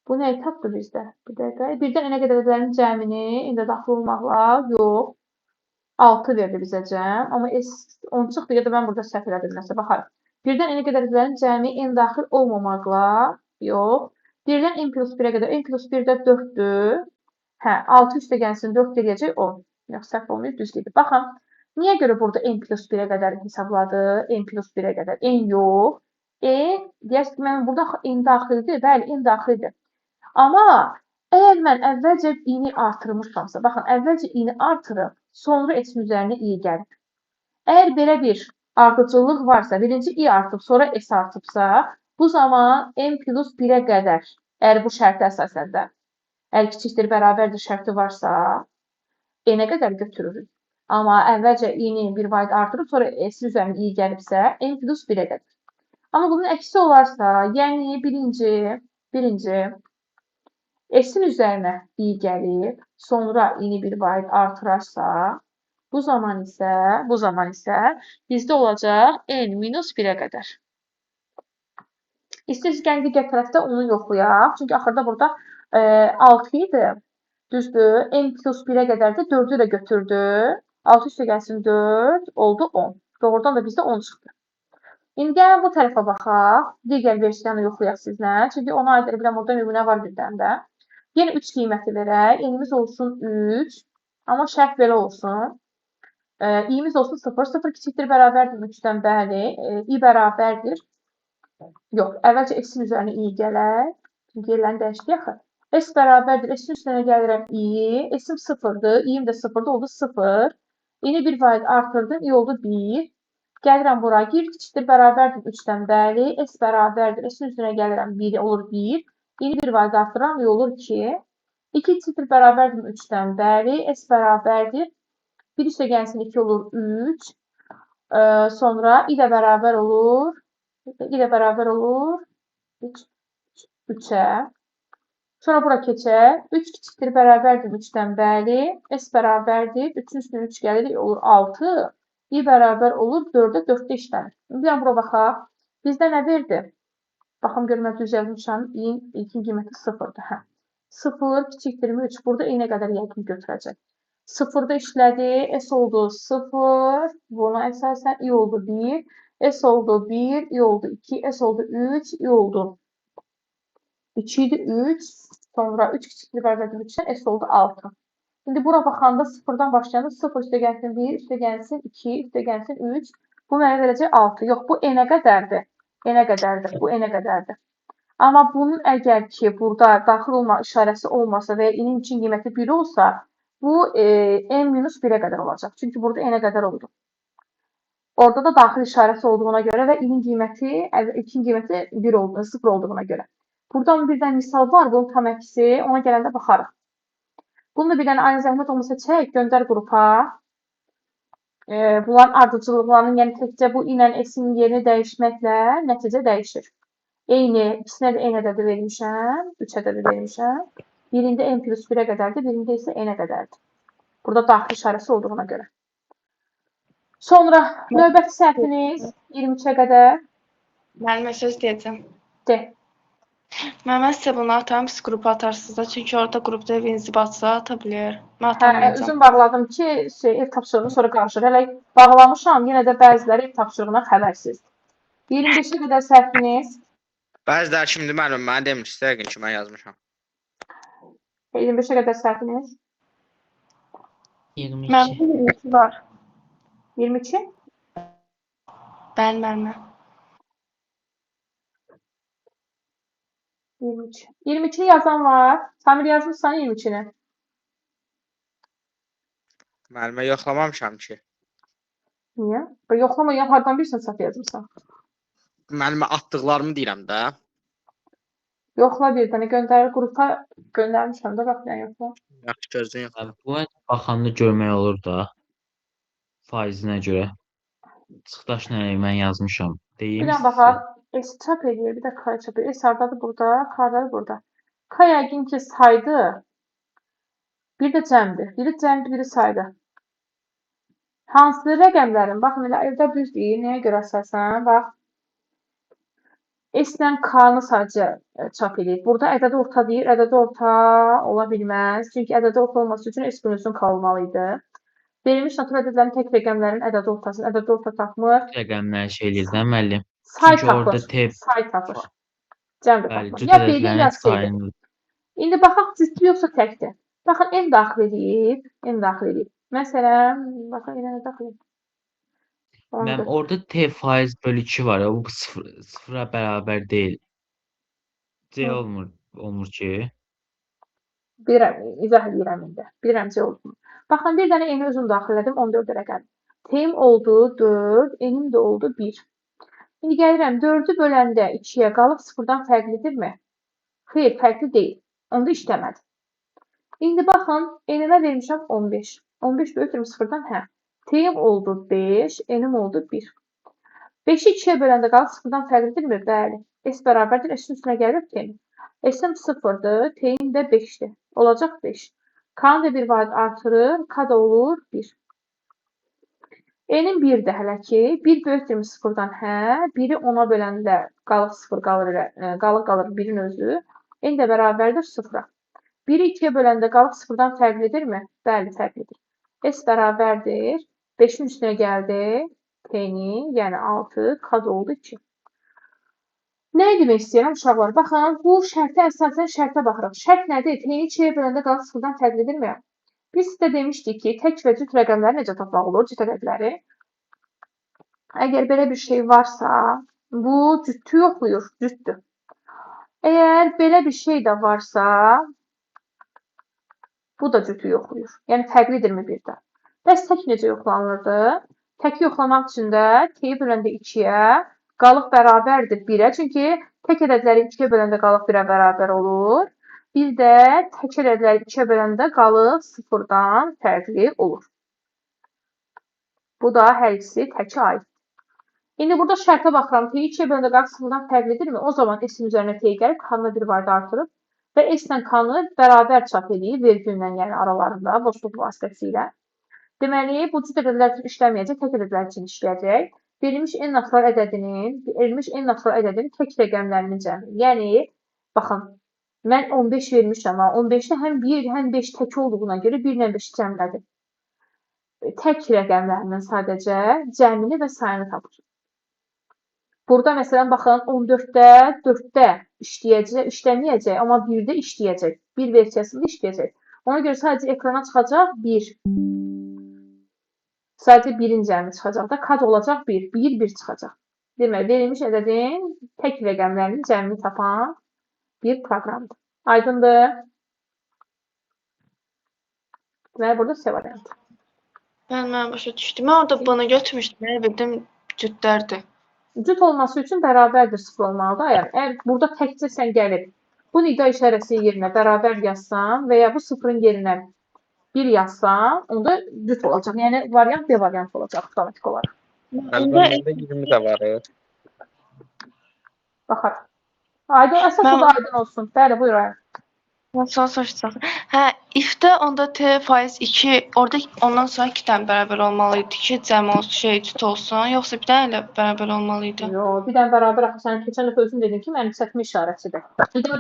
Bu nəyi tapdı bizdə? Bir dəqiqə. Birdən enə qədər ədədlərin cəmini indi daxil olmaqla yox. 6 verdi bizə cəm. Amma S10 çıxdı ya da mən burada səhv elədim nəsə. Baxarıq. Birdən enə qədər ədədlərin cəmi n daxil olmamaqla yox. Birdən n plus 1-ə qədər. N plus 1 də 4-dür. Hə, 6 üstəgəlsin 4 eləyəcək 10. Yox, səhv olmayıb, düzdür. Baxın. Niyə görə burada n plus 1-ə qədər hesabladı? N plus 1-ə qədər. N yox. Deyərsiniz ki, mən burada n daxildir. Bəli, n daxildir. Amma əgər mən əvvəlcə i-ni artırmışamsa, baxın, əvvəlcə i-ni artırıb, sonra s-in üzərinə i gəlib. Əgər belə bir ardıcıllıq varsa, birinci i artıb, sonra s artıbsa, bu zaman n plus 1-ə qədər, əgər bu şərtə əsasən də, əgər kiçikdir, bərabərdir şərti varsa, n-ə qədər götürürük. Amma əvvəlcə i-ni bir vaid artırıb, sonra s-in üzərinə i gəlibsə, n plus 1-ə qədər. Amma bunun əksi olarsa, yəni birinci S-in üzərinə i gəlib, sonra i-ni bir vaid artırarsa, bu zaman isə bizdə olacaq n minus 1-ə qədər. İstəyirsiniz, gəlin digər tərəfdə onu yoxlayaq. Çünki axırda burada 6 idi. Düzdür, n plus 1-ə qədər də 4-ü də götürdü. 6 üstə gəlsin 4, oldu 10. Doğrudan da bizdə 10 çıxdı. İndi gəlin bu tərəfə baxaq. Digər versiyanı yoxlayaq sizlə. Çünki ona aid biləm, orada nümunə var birdən də. Yenə 3 qiyməti verək. N'imiz olsun 3. Amma şərt belə olsun. İ'miz olsun 0. 0 kiçikdir, bərabərdir 3-dən, bəli. I bərabərdir. Yox, əvvəlcə S-in üzərinə i gələk. Çünki yerlərini dəyişdik axı. S bərabərdir. S-in üstünə gəlirəm i. S-im 0-dır. İ'm də 0-dır, oldu 0. I-ni bir vaid artırdım. I oldu 1. Gəlirəm bura. 1 kiçikdir, bərabərdir 3-dən, bəli. S bərabərdir. S-in üstünə gəlirəm 1, olur 1. İni bir vaid artıran i olur 2. 2 kiçikdir, bərabərdir 3-dən, bəli. S bərabərdir. 1 üstə gəlsin 2 olur 3. Sonra i də bərabər olur. I də bərabər olur 3-ə. Sonra bura keçək. 3 kiçikdir, bərabərdir 3-dən, bəli. S bərabərdir. 3-ün üstünə 3 gəlir, olur 6. I bərabər olur 4-də, 4-də işlənir. Bir dənə bura baxaq. Bizdə nə verdi? Baxım görmə düz yazmışam. İ'nin ilkin qiyməti 0-dır. Hə. 0 kiçikdir 3. Burada i nə qədər yəqin götürəcək. 0-da işlədi. S oldu 0. Buna əsasən i oldu 1. S oldu 1. I oldu 2. S oldu 3. I oldu 2 idi 3. Sonra 3 kiçikdir bərabərdir 3-dən. S oldu 6. İndi bura baxanda 0-dan başlayanda 0 üstə gəlsin 1, üstə gəlsin 2, üstə gəlsin 3. Bu mənə verəcək 6. Yox, bu n-ə qədərdir. N-ə qədərdir. Bu n-ə qədərdir. Amma bunun əgər ki, burada daxil olma işarəsi olmasa və ya i-nin üçün qiyməti 1 olsa, bu n minus 1-ə qədər olacaq. Çünki burada n-ə qədər oldu. Orada da daxil işarəsi olduğuna görə və i-nin qiyməti, ilkin qiyməti 1 olduğuna, 0 olduğuna görə. Burada bir dənə misal var, bunun tam əksi. Ona gələndə baxarıq. Bunu da bir dənə aynı zəhmət olmasa çək, göndər qrupa. Bunların ardıcıllıqlarının, yəni təkcə bu ilə s-in yerini dəyişməklə nəticə dəyişir. Eyni, ikisinə də n ədədi vermişəm, 3 ədədi vermişəm. Birində n plus 1-ə qədərdir, birində isə n-ə qədərdir. Burada daxil işarəsi olduğuna görə. Sonra növbəti səhviniz 23-ə qədər. Müəllimə söz deyəcəm. De. Mən sizə bunu atarım, siz qrupa atarsınız da. Çünki orada qrupda evinizi batsa ata bilər. Mən Hə, atamayacam. üzüm bağladım ki, ev tapşırığını sonra qarışır. Hələ bağlamışam, yenə də bəziləri ev tapşırığına xəbərsiz. 25-ə qədər səhviniz. Bəziləri kimdir müəllim? Mənə demişdi yəqin ki, mən yazmışam. 25-ə qədər səhviniz. 22. Mənim 22 var. 22. Bəli, müəllimə. 23. 22-ni yazan var. Samir yazmışsan 22-ni. Müəllimə yoxlamamışam ki. Niyə? Yoxlama, ya hardan bilirsən səhv yazmısan? Müəllimə atdıqlarımı deyirəm də. Yoxla bir dənə göndər, qrupa göndərmişəm də, bax nə yoxla. Yaxşı gözün yox. Bu baxanda görmək olur da faizinə görə. Çıxdaş nə mən yazmışam. Deyim Bir dənə sizə. baxaq. S çap edir, bir də K çap edir. S hardadır burada, K'dadır burada. K yəqin ki saydı. Bir də cəmdir. Biri cəmdir, biri saydı. Hansı rəqəmlərin? Baxın elə evdə düzdür. Nəyə görə əsasən? Bax. S ilə K-nı sadəcə çap edir. Burada ədədi orta deyir. Ədədi orta ola bilməz. Çünki ədədi orta olması üçün S bölünsün K olmalı idi. Verilmiş natural ədədlərin tək rəqəmlərin ədədi ortası. Ədədi orta tapmır. Rəqəmləri şey eləyirsən müəllim. Say Çünki orada tapır. T Say tapır. Cəm də bəli, tapmır. cüt Ya biri, ədədlərin ya C-dir. sayını İndi baxaq cütdür yoxsa təkdir. Baxın, n daxil edib. N daxil edib. Məsələn, baxın, yenə nə daxil edib? Mənim orada T faiz bölü 2 var ya, bu sıfıra bərabər deyil. C Hı. olmur ki. Bilirəm, izah edirəm indi. Bilirəm C olduğunu. Baxın, bir dənə n özüm daxil edim, 14 rəqəm. T-im oldu 4, n-im də oldu 1. İndi gəlirəm, 4-ü böləndə 2-yə qalıb 0-dan fərqlidirmi? Xeyr, fərqli deyil. Onda işləmədi. İndi baxın, n-imə vermişəm 15. 15 böyükdür 0-dan, hə. T-im oldu 5, n-im oldu 1. 5-i 2-yə böləndə qalıb 0-dan fərqlidirmi? Bəli. S bərabərdir, S-in üstünə gəlir T-im. S-im 0-dır, T-im də 5-dir. Olacaq 5. K-nı da bir varid artırır, K da olur 1. N-in 1-dir hələ ki. 1 böyükdür 0-dan, hə. 1-i 10-a böləndə qalıq 0 qalır 1-in özü. N də bərabərdir 0-a. 1-i 2-yə böləndə qalıq 0-dan fərqlidirmi? Bəli, fərqlidir. S bərabərdir. 5-in üstünə gəldi. T-ni, yəni 6, K da oldu 2. Nə demək istəyirəm uşaqlar? Baxın, bu şərtə əsasən şərtə baxırıq. Şərt nədir? T-ni 2-yə böləndə qalıq 0-dan fərqlidirmi? Biz sizə demişdik ki, tək və cüt rəqəmləri necə tapmaq olur, cüt ədədləri? Əgər belə bir şey varsa, bu cütü yoxlayır, cütdür. Əgər belə bir şey də varsa, bu da cütü yoxlayır. Yəni fərqlidirmi birdən? Bəs tək necə yoxlanılırdı? Təki yoxlamaq üçün də t-yi böləndə 2-yə, qalıq bərabərdir 1-ə. Çünki tək ədədləri 2-yə böləndə qalıq 1-ə bərabər olur. Bir də tək ədədləri 2-yə böləndə qalıq 0-dan fərqli olur. Bu da hər ikisi təkə aid. İndi burada şərtə baxıram. T-yi 2-yə böləndə qalıq 0-dan fərqlidirmi? O zaman S-in üzərinə T gəlib, K-nı bir varid artırıb və S ilə K-nı bərabər çap edib, vergüllə, yəni aralarında, boşluq vasitəsilə. Deməli, bu cüt ədədlər üçün işləməyəcək, tək ədədlər üçün işləyəcək. Verilmiş n natural ədədinin tək rəqəmlərinin cəmi. Yəni, baxın, mən 15 vermişəm, amma 15-də həm 1, həm 5 tək olduğuna görə 1 ilə 5-i cəmlədim. Tək rəqəmlərinin sadəcə cəmini və sayını tapır. Burada, məsələn, baxın, 14-də 4-də işləməyəcək, amma 1-də işləyəcək. 1 versiyasında işləyəcək. Ona görə sadəcə ekrana çıxacaq 1. Sadəcə 1-in cəmi çıxacaq da, kad olacaq 1. 1, 1 çıxacaq. Deməli, verilmiş ədədin tək rəqəmlərinin cəmini tapan bir proqramdır. Aydındır? Deməli, burada C variantı. Mən başa düşdüm. Mən orada bunu götürmüşdüm. Mən bildim cütlərdir. Cüt olması üçün bərabərdir 0 olmalıdır. Yəni, əgər burada təkcə sən gəlib bu nida işarəsi yerinə bərabər yazsan və ya bu 0-ın yerinə 1 yazsan, onda cüt olacaq. Yəni, variant B variantı olacaq avtomatik olaraq. Əlbəttə 20 də var. Baxaq. Aydın, əsas o da aydın olsun. Bəli, buyur Aydın. Mən son soruşacağım. Hə, if-də onda T faiz 2, orada ondan sonra 2-dən bərabər olmalı idi ki, cəm olsun, cüt olsun, yoxsa bir dənə ilə bərabər olmalı idi? Yox, bir dənə bərabər axı sən keçən dəfə özün dedin ki, mənimsətmə işarəsidir. Bir dənə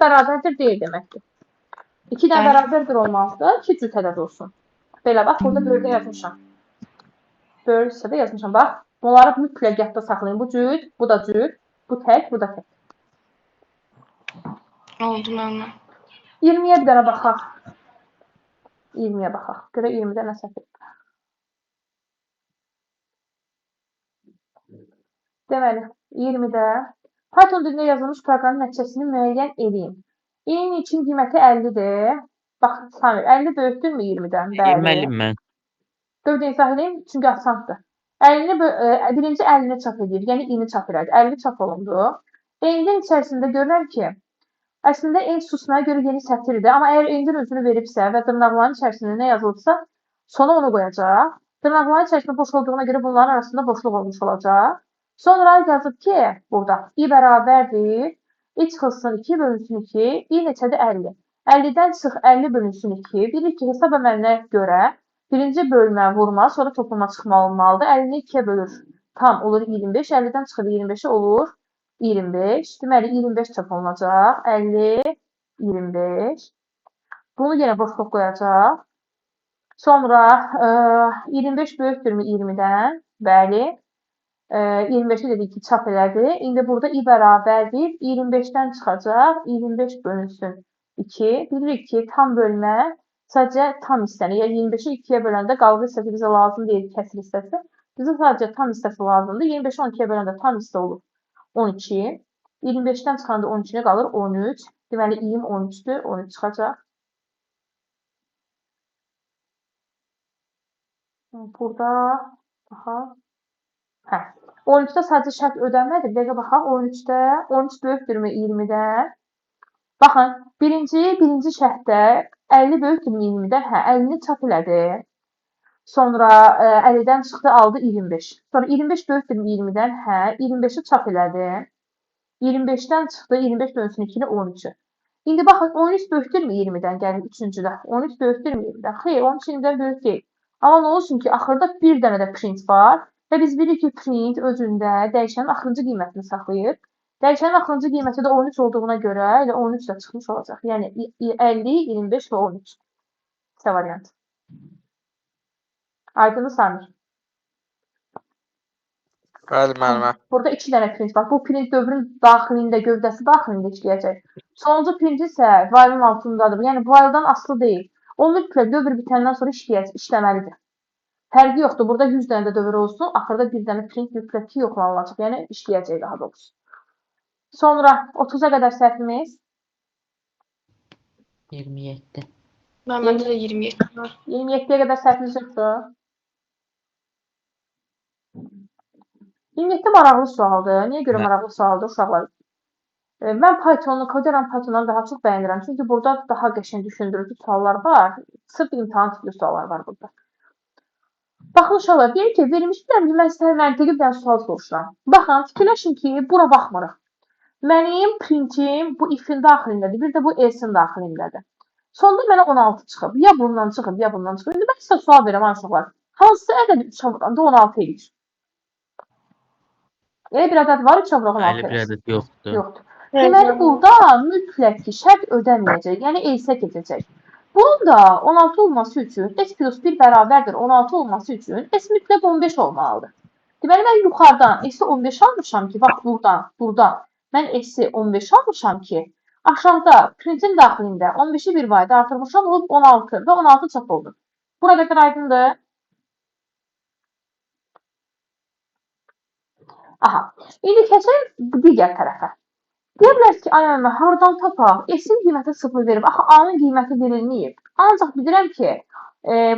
bərabərdir deyil deməkdir. 2 dənə bərabərdir olmalıdır ki, cüt ədəd olsun. Belə bax, burada böldə yazmışam. Böl hissədə yazmışam. Bax, bunları mütləq yadda saxlayın. Bu cüt, bu da cüt, bu tək, bu da tək. Oldu məndən. 20-yə bir dənə baxaq. 20-yə baxaq. Görə 20-də nə səhv etdik. Deməli, 20-də Python dilində yazılmış proqramın nəticəsini müəyyən edin. İ'nin için qiyməti 50-dir. Bax, Samir, 50 böyükdürmü 20-dən? Bəli. Müəllim mən. Dörd izah edeyim, çünki asandır. 50-ni, birinci 50-ni çap edir, yəni i'ni çap edir. 50 çap olundu. E'nin içərisində görürəm ki, əslində en susmaya görə yeni sətirdir. Amma əgər e'nin özünü veribsə və dırnaqların içərisində nə yazılıbsa, sona onu qoyacaq. Dırnaqların içərisində boş olduğuna görə bunların arasında boşluq olmuş olacaq. Sonra yazıb ki, burada i bərabərdir, i çıxılsın 2 bölünsün 2, i neçədir 50. 50-dən çıx 50 bölünsün 2. Bilir ki, hesab əməlinə görə birinci bölmə vurma, sonra toplama çıxma olmalıdır. 50-ni 2-yə bölür. Tam olur 25. 50-dən çıxır 25 olur 25. Deməli 25 çap olunacaq. 50, 25. Bunu yenə boşluq qoyacaq. Sonra 25 böyükdürmü 20-dən? Bəli. 25-i dedik ki, çap elədi. İndi burada i bərabərdir. 25-dən çıxacaq. 25 bölünsün 2. Bilirik ki, tam bölmə sadəcə tam hissəni. Yəni 25-i 2-yə böləndə qalıq hissəsi bizə lazım deyil, kəsir hissəsi. Bizə sadəcə tam hissəsi lazımdır. 25-i 12-yə böləndə tam hissə olur 12. 25-dən çıxanda 12-nə qalır 13. Deməli, i'm 13-dür. 13 çıxacaq. Burada, aha, 13-də sadəcə şərt ödənmədir. Bir dəqiqə baxaq, 13-də, 13 böyükdürmü 20-dən? Baxın, birinci şərtdə 50 böyükdürmü 20-dən? 50-ni çap elədi. Sonra 50-dən çıxdı, aldı 25. Sonra 25 böyükdürmü 20-dən? 25-i çap elədi. 25-dən çıxdı, 25 bölünsün 2-ni 13-ü. İndi baxın, 13 böyükdürmü 20-dən? Gəlin 3-cüdə. 13 böyükdürmü 20-dən? Xeyr, 13 20-dən böyük deyil. Amma nə olsun ki, axırda bir dənə də print var və biz bilirik ki, print özündə dəyişənin axırıncı qiymətini saxlayır. Dəyişənin axırıncı qiyməti də 13 olduğuna görə elə 13 də çıxmış olacaq. Yəni 50, 25 və 13. C variantı. Aydındır Samir? Bəli, müəllimə. Burada 2 dənə print var. Bu print dövrün daxilində, gövdəsi daxilində işləyəcək. Sonuncu print isə while-ın altındadır. Yəni while-dan asılı deyil. O mütləq dövr bitəndən sonra işləməlidir. Fərqi yoxdur. Burada 100 dənə də dövr olsun. Axırda bir dənə print mütləq ki, yoxlanılacaq. Yəni işləyəcək daha doğrusu. Sonra 30-a qədər səhvimiz 27. Məndə də 27 var. 27-yə qədər səhvimiz yoxdur. 27 maraqlı sualdır. Niyə görə maraqlı sualdır uşaqlar? Mən Python-u, Coderan Python'dan daha çox bəyənirəm. Çünki burada daha qəşəng düşündürücü suallar var. Sırf imtahan tipli suallar var burada. Baxın uşaqlar, deyir ki, verilmiş bir mən sizə məntiqi bir dənə sual soruşuram. Baxın, fikirləşin ki, bura baxmırıq. Mənim printim bu if-in daxilindədir, bir də bu else-in daxilindədir. Sonda mənə 16 çıxıb. Ya bundan çıxıb, ya bundan çıxıb. İndi mən sizə sual verirəm, uşaqlar. Hansı ədəd 3-ə vuranda 16 eləyir? Elə bir ədəd var 3-ə vuran 16 Elə bir ədəd yoxdur. Yoxdur. Deməli, burada mütləq ki, şərt ödəməyəcək, yəni else keçəcək. Bunun da 16 olması üçün s plus 1 bərabərdir 16 olması üçün s mütləq 15 olmalıdır. Deməli, mən yuxarıdan s-i 15 almışam ki, bax buradan mən s-i 15 almışam ki, aşağıda printin daxilində 15-i bir vayda artırmışam, olub 16 və 16 çap oldu. Bura qədər aydındır. Aha, indi keçək digər tərəfə. Deyə bilər ki, ay müəllimə, hardan tapaq? S-in qiyməti 0 verib, axı A-nın qiyməti verilməyib. Ancaq bilirəm ki,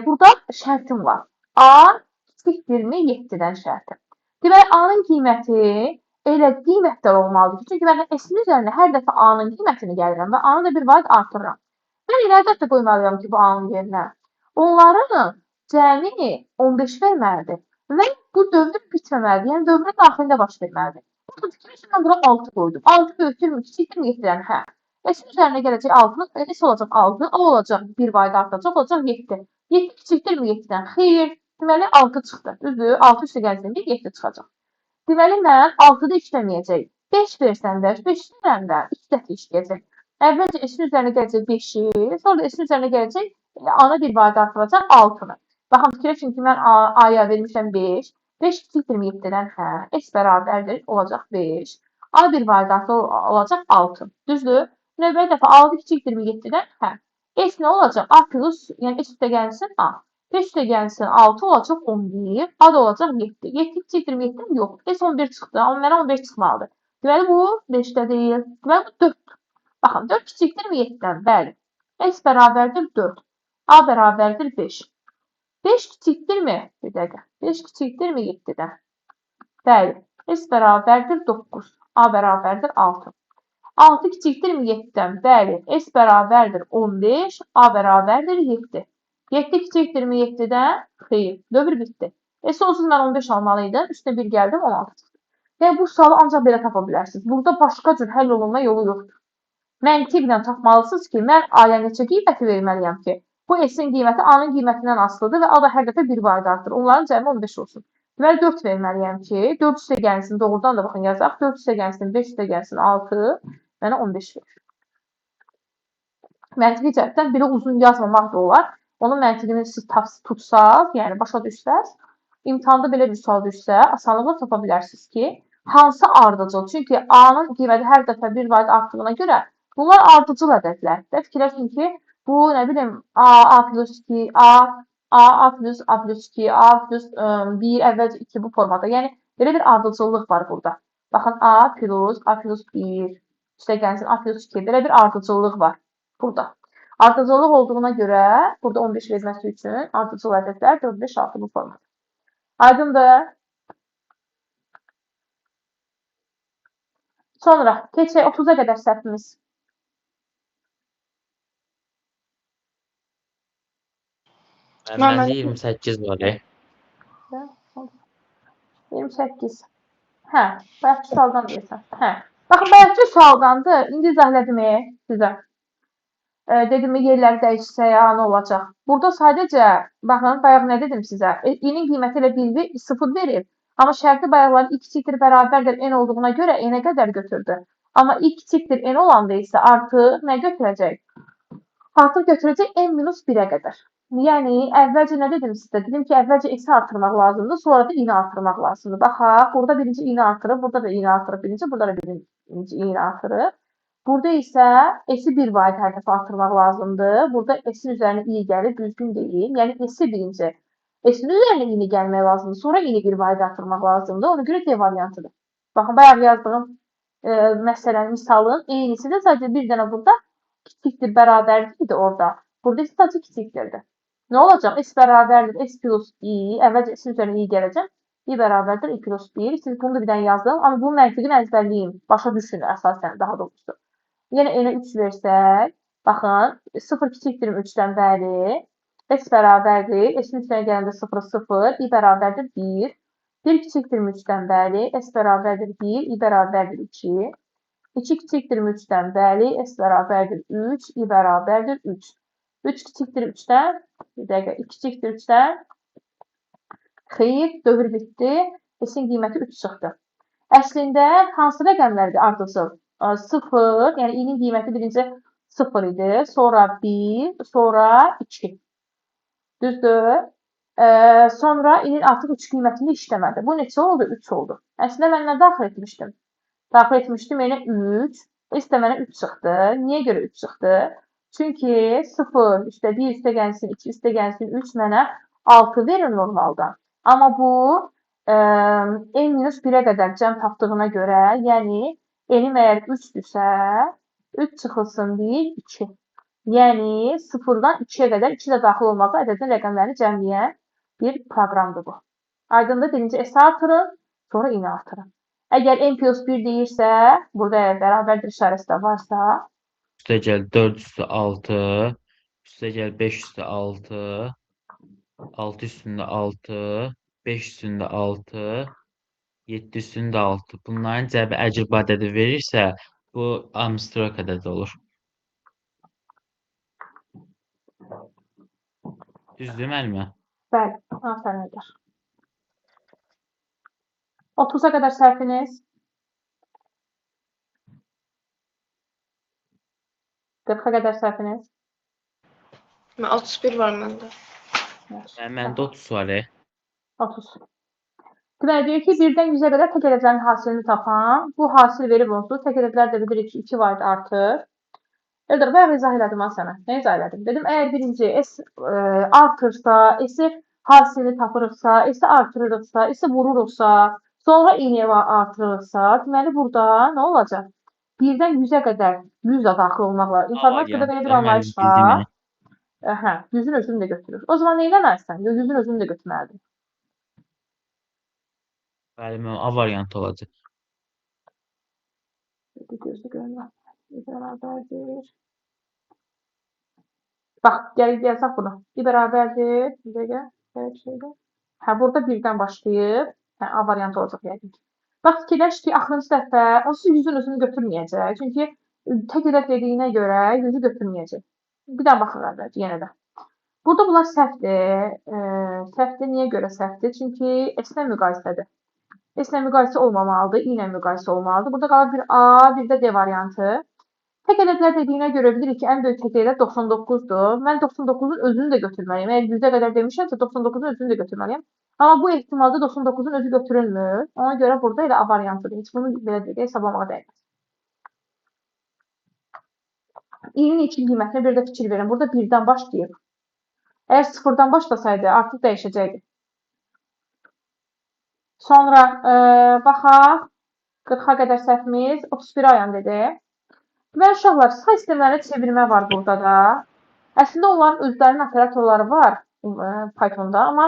burada şərtim var. A kiçikdirmi 7-dən şərtim. Deməli, A-nın qiyməti elə qiymətlər olmalıdır ki, çünki mən S-in üzərində hər dəfə A-nın qiymətini gəlirəm və A-nı da bir vaid artırıram. Mən elə ədəd də qoymalıyam ki, bu A-nın yerinə. Onların cəmi 15 verməlidir və bu dövr bitməməlidir, yəni dövrün daxilində baş verməlidir. Mən bura 6 qoydum. 6 böyükdürmü, kiçikdirmi 7-dən? Hə. S-in üzərində gələcək 6, S olacaq 6, A olacaq 1 vayda artacaq, olacaq 7. 7 kiçikdirmi 7-dən? Xeyr. Deməli 6 çıxdı. Düzdür? 6 üstə gəlsin 7 çıxacaq. Deməli mən 6-da işləməyəcək. 5 versən də, 5 istəyəndə 2 dəfə işləyəcək. Əvvəlcə S-in üzərində gələcək 5-i, sonra da S-in üzərində gələcək A-na 1 vayda artıracaq 6-nı. Baxın, fikirləşin ki, mən A-ya vermişəm 5. 5 kiçikdirmi 7-dən? Hə. S bərabərdir, olacaq 5. A bir variantı olacaq 6. Düzdür? Növbəti dəfə 6 kiçikdirmi 7-dən? Hə. S nə olacaq? A plus, yəni S üstə gəlsin A. 5 üstə gəlsin 6 olacaq 11. A da olacaq 7. 7 kiçikdirmi 7-dən? Yox. S 11 çıxdı. Amma mənə 15 çıxmalıdır. Deməli, bu 5-də deyil. Deməli, bu 4-dür. Baxın, 4 kiçikdirmi 7-dən? Bəli. S bərabərdir 4. A bərabərdir 5. 5 kiçikdirmi? Bir dəqiqə. 5 kiçikdirmi 7-dən? Bəli. S bərabərdir 9. A bərabərdir 6. 6 kiçikdirmi 7-dən? Bəli. S bərabərdir 15. A bərabərdir 7. 7 kiçikdirmi 7-dən? Xeyr. Dövr bitdi. S olsuz mən 15 almalıydım. Üstünə 1 gəldim 16 çıxdı. Yəni bu sualı ancaq belə tapa bilərsiniz. Burada başqa cür həll olunma yolu yoxdur. Məntiqlə tapmalısınız ki, mən A-ya neçə qiyməti verməliyəm ki, bu S-in qiyməti A-nın qiymətindən asılıdır və A da hər dəfə 1 varid artır. Onların cəmi 15 olsun. Deməli 4 verməliyəm ki, 4 üstə gəlsin, doğrudan da baxın yazaq. 4 üstə gəlsin, 5 üstə gəlsin, 6, mənə 15 verir. Məntiqi cəhətdən belə uzun yazmamaq da olar. Onun məntiqini siz tutsaz, yəni başa düşsəz, imtahanda belə bir sual düşsə, asanlıqla tapa bilərsiniz ki, hansı ardıcıl? Çünki A-nın qiyməti hər dəfə 1 varid artdığına görə bunlar ardıcıl ədədlər. Fikirləşin ki, bu nə bilim A plus 2, A plus A plus 2, A plus 1, əvvəlcə 2 bu formada. Yəni belə bir ardıcıllıq var burada. Baxın A plus 1, üstə gəlsin A plus 2. Belə bir ardıcıllıq var burada. Ardıcıllıq olduğuna görə burada 15 verməsi üçün ardıcıl ədədlər 4, 5, 6 bu formada. Aydındır. Sonra keçək 30-a qədər səhvimiz. Məndə 28 var. 28. Hə, bayaqki sualdan deyirsən. Hə. Baxın, bayaqki sualdandır. İndi izah elədim sizə. Dedim, yerləri dəyişsə ya, nə olacaq? Burada sadəcə, baxın, bayaq nə dedim sizə? I-nin qiyməti ilə 0 verir. Amma şərti bayaqların i kiçikdir, bərabərdir n olduğuna görə n-ə qədər götürdü. Amma i kiçikdir n olanda isə artıq nə götürəcək? Artıq götürəcək n-1-ə qədər. Yəni, əvvəlcə nə dedim sizə? Dedim ki, əvvəlcə s-i artırmaq lazımdır, sonra da i-ni artırmaq lazımdır. Baxaq, burada birinci i-ni artırıb, burada da i-ni artırıb birinci, burada da birinci i-ni artırıb. Burada isə s-i 1 varid hər dəfə artırmaq lazımdır. Burada s-in üzərinə i gəlir, düzgün deyil. Yəni, s-i birinci. S-in üzərinə i-ni gəlmək lazımdır, sonra i-ni 1 varid artırmaq lazımdır. Ona görə D variantıdır. Baxın, bayaq yazdığım məsələnin, misalın eynisi də sadəcə bir dənə burada kiçikdir, bərabərdir idi orada. Burada isə sadəcə kiçikdirdir. Nə olacaq? S bərabərdir, S plus i. Əvvəlcə S üzərinə i gələcəm. I bərabərdir, I plus 1. Siz bunu da bir dənə yazdım. Amma bunun məntiqini əzbərləyin. Başa düşün əsasən, daha doğrusu. Yəni, N-ə 3 versək, baxın, 0 kiçikdir 3-dən bəli. S bərabərdir, S-in üstünə gələndə 0, 0. I bərabərdir 1. 1 kiçikdir 3-dən bəli. S bərabərdir 1. I bərabərdir 2. 2 kiçikdir 3-dən bəli. S bərabərdir 3. I bərabərdir 3. 3 kiçikdir 3-dən, bir dəqiqə, 2 kiçikdir 3-dən, xeyr, dövr bitdi, S-in qiyməti 3 çıxdı. Əslində, hansı rəqəmlərdir ardıcıl? 0, yəni i-nin qiyməti birinci 0 idi, sonra 1, sonra 2. Düzdür? Sonra i-nin artıq 3 qiymətini işləmədi. Bu neçə oldu? 3 oldu. Əslində, mən nə daxil etmişdim? Daxil etmişdim, yəni 3, S də mənə 3 çıxdı. Niyə görə 3 çıxdı? Çünki 0 üstə 1 üstə gəlsin, 2 üstə gəlsin, 3 mənə 6 verir normalda. Amma bu n-1-ə qədər cəm tapdığına görə, yəni n-im əgər 3-dürsə, 3 çıxılsın 1, 2. Yəni 0-dan 2-yə qədər 2 də daxil olmaqla ədədin rəqəmlərini cəmləyən bir proqramdır bu. Aydındır, birinci S artırın, sonra n artırın. Əgər n plus 1 deyirsə, burada bərabərdir işarəsi də varsa, Üstə gəl 4 üstə 6, üstə gəl 5 üstə 6, 6 üstündə 6, 5 üstündə 6, 7 üstündə 6. Bunların cəmi əcəb ədədi verirsə, bu Armstrong ədədi olur. Düzdür müəllimə? bəli, afərin edər. 30-a qədər səhviniz. 40-a qədər səhviniz. 31 var məndə. Məndə 30 var. 30. Deməli, deyir ki, 1-dən 100-ə qədər tək ədədlərin hasilini tapan, bu hasil verib onsuz, tək ədədlər də bilirik ki, 2 varid artır. Eldar, bayaq izah elədim ha sənə. Nə izah elədim? Dedim, əgər birinci S artırsa, S-i hasilini tapırıqsa, S-i artırırıqsa, S-i vururuqsa, sonra i-ni artırırsa, deməli, burada nə olacaq? 1-dən 100-ə qədər 100 də daxil olmaqla. İnformatikada belə bir anlayış var. Hə, 100-ün özünü də götürür. O zaman nə eləməlisən? 100-ün özünü də götürməlidir. Bəli, mənim A variantı olacaq. Gözü görünmez. Bərabərdir. Bax, gəlib yazaq bunu. Bir bərabərdir. Bir dəqiqə. Hə, burada 1-dən başlayıb. Hə, A variantı olacaq yəqin ki. Bax, fikirləş ki, axırıncı dəfə onsuz 100-ün özünü götürməyəcək. Çünki tək ədəd verdiyinə görə 100-ü götürməyəcək. Bir daha baxaq əvvəlcə yenə də. Burada bunlar səhvdir. Səhvdir. Niyə görə səhvdir? Çünki S-lə müqayisədir. S-lə müqayisə olmamalıdır, I ilə müqayisə olmalıdır. Burada qalır bir A, bir də D variantı. Tək ədədlər dediyinə görə bilirik ki, ən böyük tək ədəd 99-dur. Mən 99-un özünü də götürməliyəm. Əgər 100-ə qədər demişəmsə, 99-un özünü də götürməliyəm. Amma bu ehtimalda 99-un özü götürülmür. Ona görə burada elə A variantıdır. Heç bunu belə deyək, hesablamağa dəyməz. I-nin ilkin qiymətinə bir də fikir verin. Burada 1-dən başlayıb. Əgər 0-dan başlasaydı, artıq dəyişəcəkdi. Sonra baxaq. 40-a qədər səhvimiz 31 ayan dedi. Və uşaqlar, say sistemlərinə çevirmə var burada da. Əslində onların özlərinin operatorları var Pythonda, amma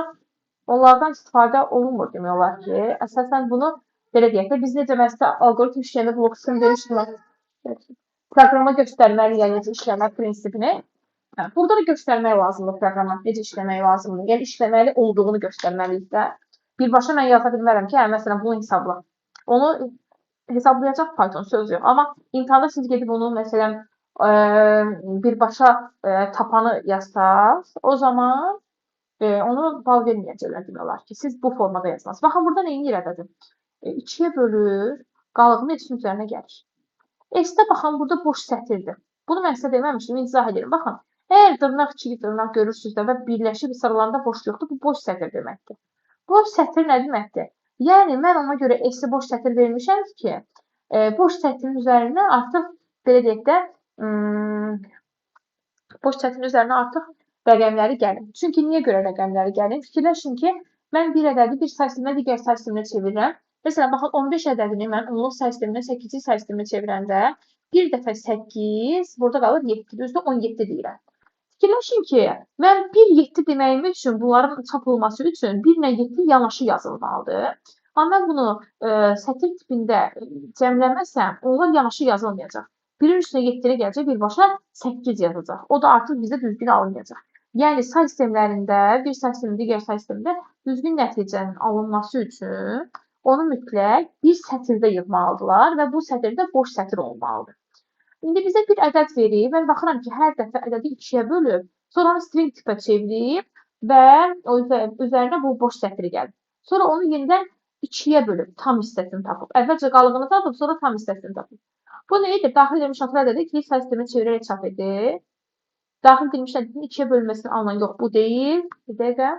onlardan istifadə olunmur demək olar ki. Əsasən bunu belə deyək də, biz necə məsələn alqoritm işləmə blok sistemi demişdik, proqrama göstərməliyik necə işləmə prinsipini. Burada da göstərmək lazımdır proqrama, necə işləmək lazımdır. Yəni işləməli olduğunu göstərməliyik də. Birbaşa mən yaza bilmərəm ki, məsələn bunu hesabla. Onu hesablayacaq Python söz yox. Amma imtahanda siz gedib onu məsələn birbaşa tapanı yazsaz, o zaman onu bal verməyəcəklər demək olar ki, siz bu formada yazmaz. Baxın, burada neyin irədədir? 2-yə bölür, qalığını S-in üzərinə gəlir. S-də baxın, burada boş sətirdir. Bunu mən sizə deməmişdim, izah edirəm. Baxın, əgər dırnaq, kiçik dırnaq görürsünüzdə və birləşib sıralarında boş yoxdur, bu boş sətir deməkdir. Boş sətir nə deməkdir? Yəni, mən ona görə S-i boş sətir vermişəm ki, boş sətrin üzərinə artıq, belə deyək də, boş sətrin üzərinə artıq rəqəmləri gəlim. Çünki niyə görə rəqəmləri gəlim? Fikirləşin ki, mən bir ədədi bir say sisteminə, digər say sisteminə çevirirəm. Məsələn, baxın, 15 ədədini mən onluq say sisteminə, 8-ci say sisteminə çevirəndə, bir dəfə 8, burada qalır 7, düzdür, 17 deyirəm. Fikirləşin ki, mən 1-7 deməyim üçün, bunların çap olması üçün 1-lə 7 yanaşı yazılmalıdır. Amma mən bunu sətir tipində cəmləməsəm, onlar yanaşı yazılmayacaq. 1-in üstünə 7-yə gələcək, birbaşa 8 yazacaq. O da artıq bizdə düzgün alınmayacaq. Yəni, say sistemlərində, bir say sistemində, digər say sistemində düzgün nəticənin alınması üçün onu mütləq bir sətirdə yığmalıdırlar və bu sətirdə boş sətir olmalıdır. İndi bizə bir ədəd verir. Mən baxıram ki, hər dəfə ədədi 2-yə bölüb, sonra onu string tipə çevirib və üzərinə bu boş sətri gəlir. Sonra onu yenidən 2-yə bölüb, tam hissəsini tapıb. Əvvəlcə qalığını tapıb, sonra tam hissəsini tapıb. Bu nə edir? Daxil edilmiş xətrə dedik ki, say sistemini çevirərək çap edir. Daxil edilmiş ədədin 2-yə bölməsini alınan yox, bu deyil. Bir dəqiqə.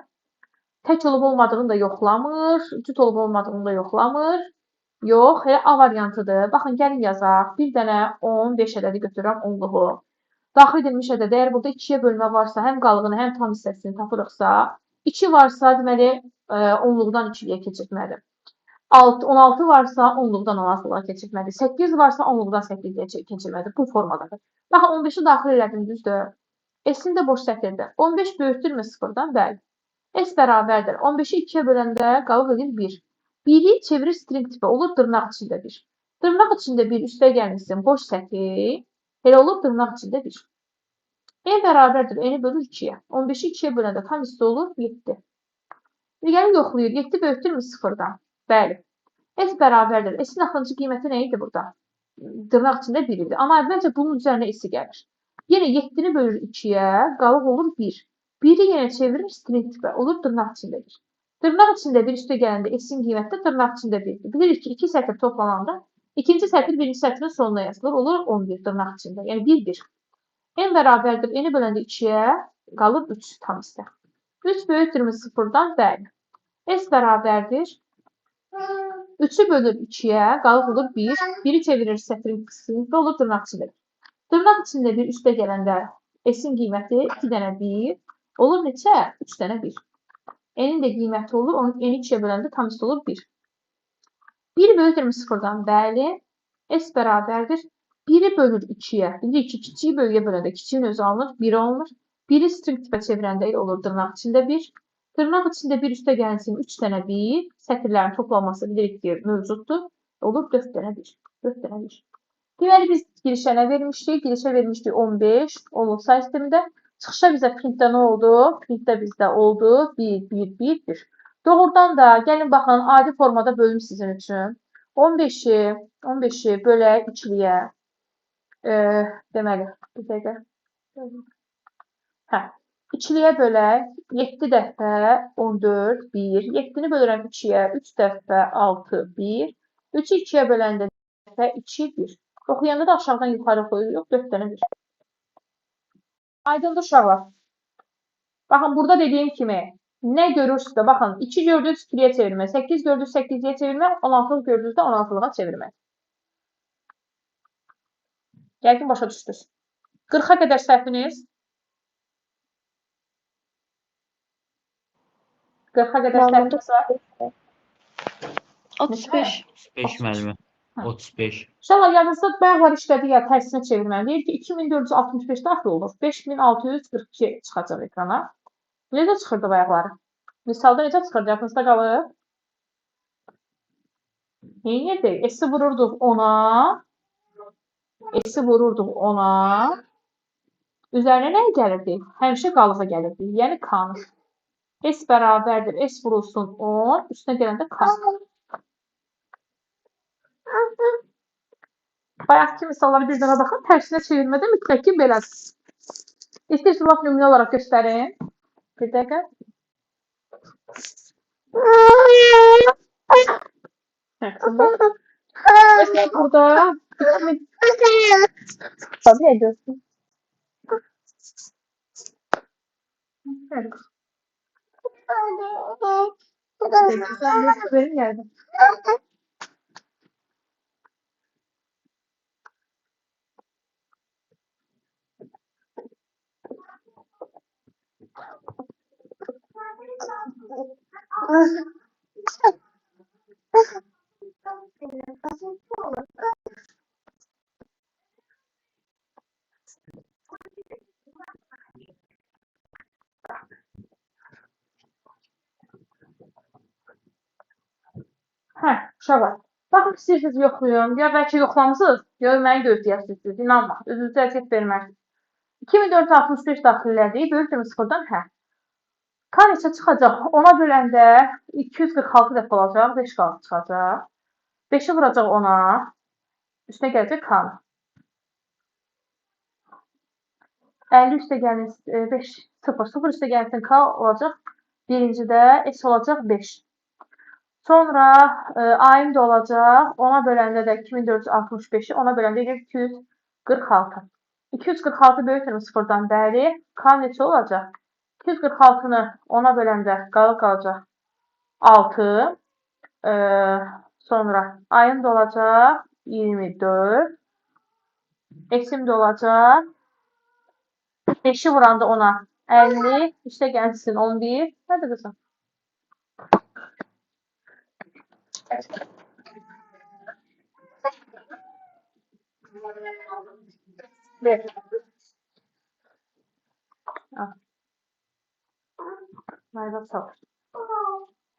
Tək olub olmadığını da yoxlamır, cüt olub olmadığını da yoxlamır. Yox, elə A variantıdır. Baxın, gəlin yazaq. Bir dənə 15 ədədi götürürəm onluğu. Daxil edilmiş ədəd, əgər burada 2-yə bölmə varsa, həm qalığını, həm tam hissəsini tapırıqsa, 2 varsa, deməli, onluqdan 2-yə keçirtməlidir. 16 varsa, onluqdan 16-lığa keçirtməlidir. 8 varsa, onluqdan 8-yə keçirməlidir. Bu formadadır. Baxın, 15-i daxil elədim, düzdür. S-in də boş sətirdir. 15 böyükdürmü 0-dan? Bəli. S bərabərdir. 15-i 2-yə böləndə qalıq edir 1. 1-i çevirir string tipə, olur dırnaq içində 1. Dırnaq içində 1 üstə gəlmişsin, boş sətir, elə olur dırnaq içində 1. N bərabərdir, N-i bölür 2-yə. 15-i 2-yə böləndə tam hissə olur 7. Gəlin yoxlayır, 7 böyükdürmü 0-dan? Bəli. S bərabərdir. S-in axırıncı qiyməti nə idi burada? Dırnaq içində 1 idi. Amma əvvəlcə bunun üzərinə S-i gəlir. Yenə 7-ni bölür 2-yə, qalıq olur 1. 1-i yenə çevirir string tipə, olur dırnaq içində 1. Dırnaq içində 1 üstə gələndə S-in qiyməti də dırnaq içində 1-dir. Bilirik ki, 2 sətir toplananda ikinci sətir birinci sətrin sonuna yazılır. Olur 11 dırnaq içində. Yəni 1-1. N bərabərdir. N-i böləndə 2-yə qalır 3 tam hissə. 3 böyükdürmü 0-dan? Bəli. S bərabərdir. 3-ü bölür 2-yə qalıq olur 1. 1-i çevirir sətrin qısmında olur dırnaq içində 1. Dırnaq içində 1 üstə gələndə S-in qiyməti 2 dənə 1. Olur neçə? 3 dənə 1. N-in də qiyməti olur, N-i 2-yə böləndə tam hissə olur 1. 1 böyükdürmü 0-dan? Bəli. S bərabərdir. 1-i bölür 2-yə. Bilirik ki, kiçiyi böyüyə böləndə kiçiyin özü alınır, 1 alınır. 1-i string tipə çevirəndə olur dırnaq içində 1. Dırnaq içində 1 üstə gəlsin 3 dənə 1. Sətirlərin toplanması bilirik ki, mövcuddur. Olur 4 dənə 1. 4 dənə 1. Deməli, biz girişə nə vermişdik? Girişə vermişdik 15. Onluq say sistemində. Çıxışa bizə printdə nə oldu? Printdə bizdə oldu 1, 1, 1, 1. Doğrudan da gəlin baxın, adi formada bölüm sizin üçün. 15-i bölək ikiliyə. Deməli, bir dəqiqə. Hə, ikiliyə bölək 7 dəfə 14, 1. 7-ni bölürəm 2-yə 3 dəfə 6, 1. 3-ü 2-yə böləndə dəfə 2, 1. Oxuyanda da aşağıdan yuxarı qoyuruq, 4 dənə 1. Aydındır uşaqlar. Baxın, burada dediyim kimi, nə görürsünüzsə, baxın, 2 gördünüz 2-liyə çevirmək, 8 gördünüz 8-liyə çevirmək, 16 gördünüz də 16-lığa çevirmək. Yəqin başa düşdünüz. 40-a qədər səhviniz? 40-a qədər səhvinizsə? 35. 35 müəllimə. Hə. 35. İnşallah yadınızda bayaqlar işlədik ya, tərsinə çevirməli. Deyir ki, 2465 daxil olur. 5642 çıxacaq ekrana. Necə çıxırdı bayaqları? Misalda necə çıxırdı? Yadınızda qalır? Neyirdik? S-i vururduq 10-a. S-i vururduq 10-a. Üzərinə nə gəlirdi? Həmişə qalığa gəlirdi. Yəni K-nı. S bərabərdir. S vurulsun 10. Üstünə gələndə K. Bayaqki misalları bir dənə baxın. Tərsinə çevirmədə mütləq ki, belədir. İstəyirsiniz, laf nümunə olaraq göstərin. Bir dəqiqə. Mesela burada tabii ediyorsun. Evet. Benim geldim. Hə, uşaqlar. Baxın, istəyirsiniz yoxlayın. Ya bəlkə yoxlamısınız, ya məni gözləyəsiniz. İnanma, özünüzə əziyyət verməz. 2465 daxil elədik. Böyükdür sıfırdan hə. K neçə çıxacaq? 10-a böləndə 246 dəfə olacaq. 5 qalıb çıxacaq. 5-i vuracaq 10-a. Üstünə gələcək K-nı. 50 üstə gəlin 5, 0, 0 üstə gəlsin K olacaq. Birincidə S olacaq 5. Sonra A-im də olacaq. 10-a böləndə də 2465-i 10-a böləndə 246. 246 böyükdür sıfırdan bəri. K neçə olacaq? 246-nı 10-a böləndə qalacaq 6. Sonra A-im də olacaq 24. S-im də olacaq 5-i vuranda 10-a 50. İşte gəlsin 11. Hadi qızım. Ver. Al. Mayda sal.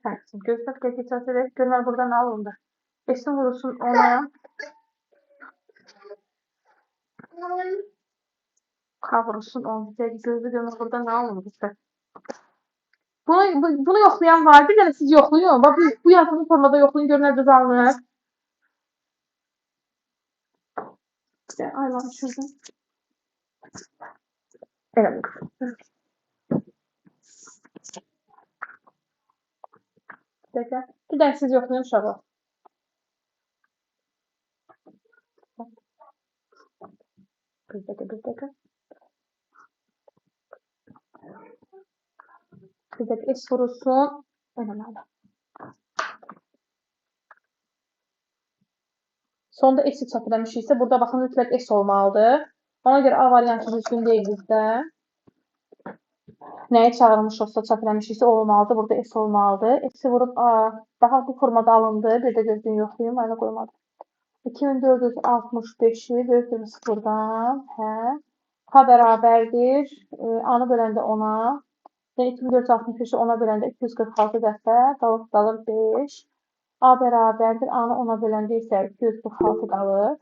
Tərsin. Gözlə icazə ver. Görmər buradan al onda. S-in vurulsun 10-a. K vurulsun 10. Gözlə görmər buradan al onda. Bunu yoxlayan var. Bir dənə siz yoxlayın. Bax, bu yazını formada yoxlayın. Görün necə alınır. Aylan şuradan. Elə bu. Bir dənə siz yoxlayın uşaqlar. Bir dəqiqə. Bir dəqiqə S vurulsun. Eləməli. Sonda S-i çap eləmişiksə, burada baxın, mütləq S olmalıdır. Ona görə A variantı düzgün deyil bizdə. Nəyi çağırmış olsa, çap eləmişiksə, o olmalıdır. Burada S olmalıdır. S-i vurub A. Baxın, bu formada alındı. Bir də gözlüyün yoxlayayım, ayna qoymadım. 2465-i böyükdür sıfırdan. Hə. K bərabərdir. A-nı böləndə 10-a. 2465-i 10-a böləndə 246 dəfə. Qalır 5. A bərabərdir. A-nı 10-a böləndə isə 246 qalır.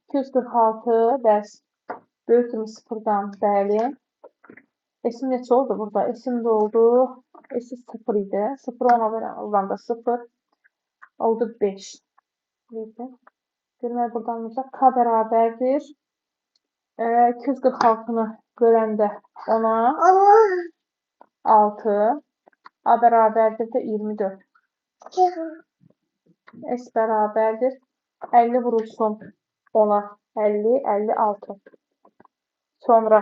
246 bəs böyükdür sıfırdan bəli. S-im neçə oldu burada? S-im də oldu. S-i 0 idi. 0 10-a böləndə 0. Oldu 5. Demək buradan olacaq K bərabərdir. 246-nı böləndə 10-a 6. A bərabərdir də 24. S bərabərdir. 50 vurulsun 10-a 50, 56. Sonra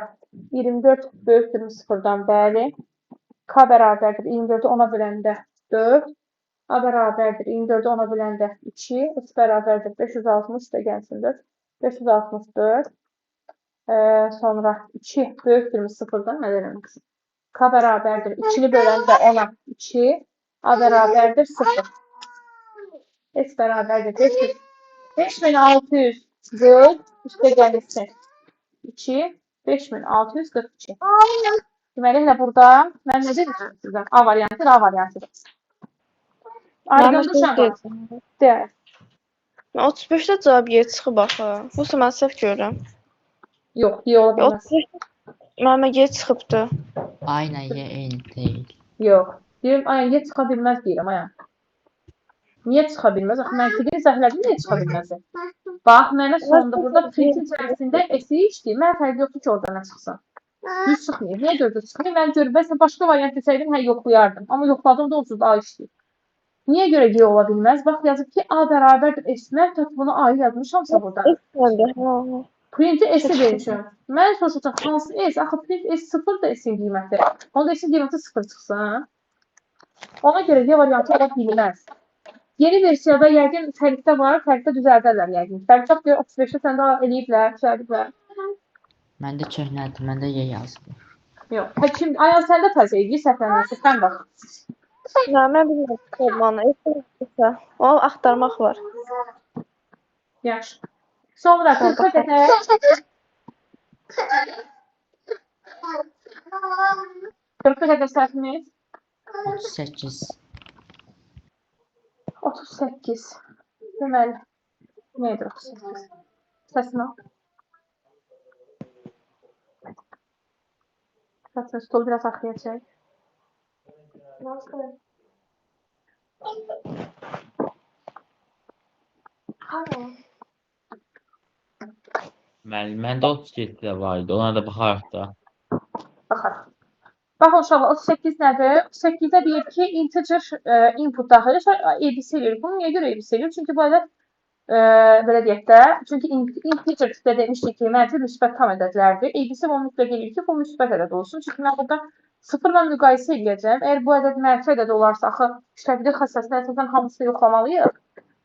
24 böyükdür 0-dan, bəli. K bərabərdir 24-ü 10-a böləndə 4. A bərabərdir 24-ü 10-a böləndə 2. S bərabərdir 560 da gəlsin 4. 564. Sonra 2 böyükdür 0-dan, nə eləmək? K bərabərdir 2-ni böləndə 10-a 2. A bərabərdir 0. S bərabərdir 500. 5640 üstə gəlirsə 2, 5642. Deməli, elə burada mən nə dedim sizə? A variantı, A variantıdır. Mən Aydınlaşa var. dedim. Deyək. 35-də cavab Y çıxıb axı. Bu mən səhv görürəm. Yox, Y ola bilməz. 35 mənim Y çıxıbdı. Aynen Y eyni değil. Yox. Deyirəm, ay, Y çıxa bilməz deyirəm, ay. Niyə çıxa bilməz? Axı məntiqini izahlədim, niyə çıxa bilməz? Bax, mənə sonunda burada printin içərisində S-i işləyir. Mən fərqi yoxdur ki, orada nə çıxsın. Düz çıxmıyor. Niyə gördü çıxmıyor? Mən görüb, bəsən başqa variant desəydim, hə, yoxlayardım. Amma yoxladım da onsuz da A işləyir. Niyə görə Y ola bilməz? Bax, yazıb ki, A bərabərdir S. Mən tək bunu A-yı yazmışamsa burada. Məndə, hə. Printi S-i vermişəm. Mən soruşacaq, hansı S? Axı print S 0 da S-in qiyməti. Onda S-in qiyməti 0 çıxsın. Ona görə Y variantı ola bilməz. Yeni versiyada yəqin fərqdə var, fərqdə düzəldərlər yəqin. Fərqdə görə 35-də səndə eləyiblər, düzəldiblər. Məndə köhnədir, məndə Y yazılır. Yox. Həkim, Ayaz səndə təzə idi, səhvlənirsə, sən bax. Nə, mən bilmirəm formanı. O axtarmaq var. Yaxşı. Sonra 40-a qədər 40-a qədər səhvimiz 38. 38. Deməli, neydir 38? Səsini al. Səsini stolu biraz arxaya çək. Məndə 37 də var idi. Ona da baxarıq da. Baxarıq. Baxın uşaqlar, 38 nədir? 38-də deyir ki, integer input daxil edir, ABC eləyir. Bunu niyə görə ABC eləyir? Çünki bu ədəd belə deyək də, çünki integer tipdə demişdik ki, mənfi müsbət tam ədədlərdir. ABC bunu mütləq eləyir ki, bu müsbət ədəd olsun. Çünki mən burada 0-la müqayisə edəcəm. Əgər bu ədəd mənfi ədəd olarsa, axı işlədildiyi xəssəsində əsasən hamısını yoxlamalıyıq.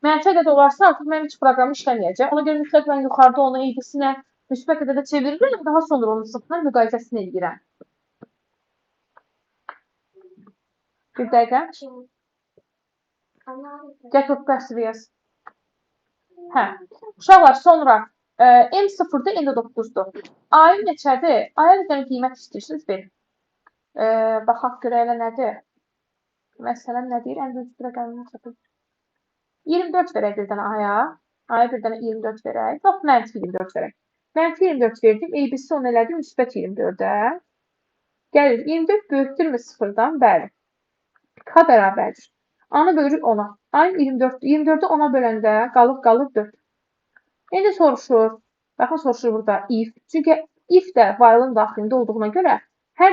Mənfi ədəd olarsa, artıq mənim heç proqramı işləməyəcək. Ona görə mütləq mən yuxarıda onu ABC-nə müsbət ədədə çevirirəm, daha sonra onun 0-la müqayisəsini edirəm. Bir dəqiqə. Gətir bəsri yaz. Hə. Uşaqlar, sonra M0-da M9-dur. A-yı neçədir? A-ya bir dənə qiymət istəyirsiniz, verin. Baxaq görə elə nədir? Məsələn, nə deyir? Ən böyük rəqəmini çatır. 24 verək bir dənə A-ya. A-ya bir dənə 24 verək. Yox, mənfi 24 verək. Mənfi 24 verdim. ABC onu elədim, müsbət 24-ə. Gəlir, 24 böyükdürmü 0-dan? Bəli. K bərabərdir. A-nı bölürük 10-a. A-nın 24-dür. 24-ü 10-a böləndə qalır 4. İndi soruşur. Baxın, soruşur burada if. Çünki if də while-ın daxilində olduğuna görə hər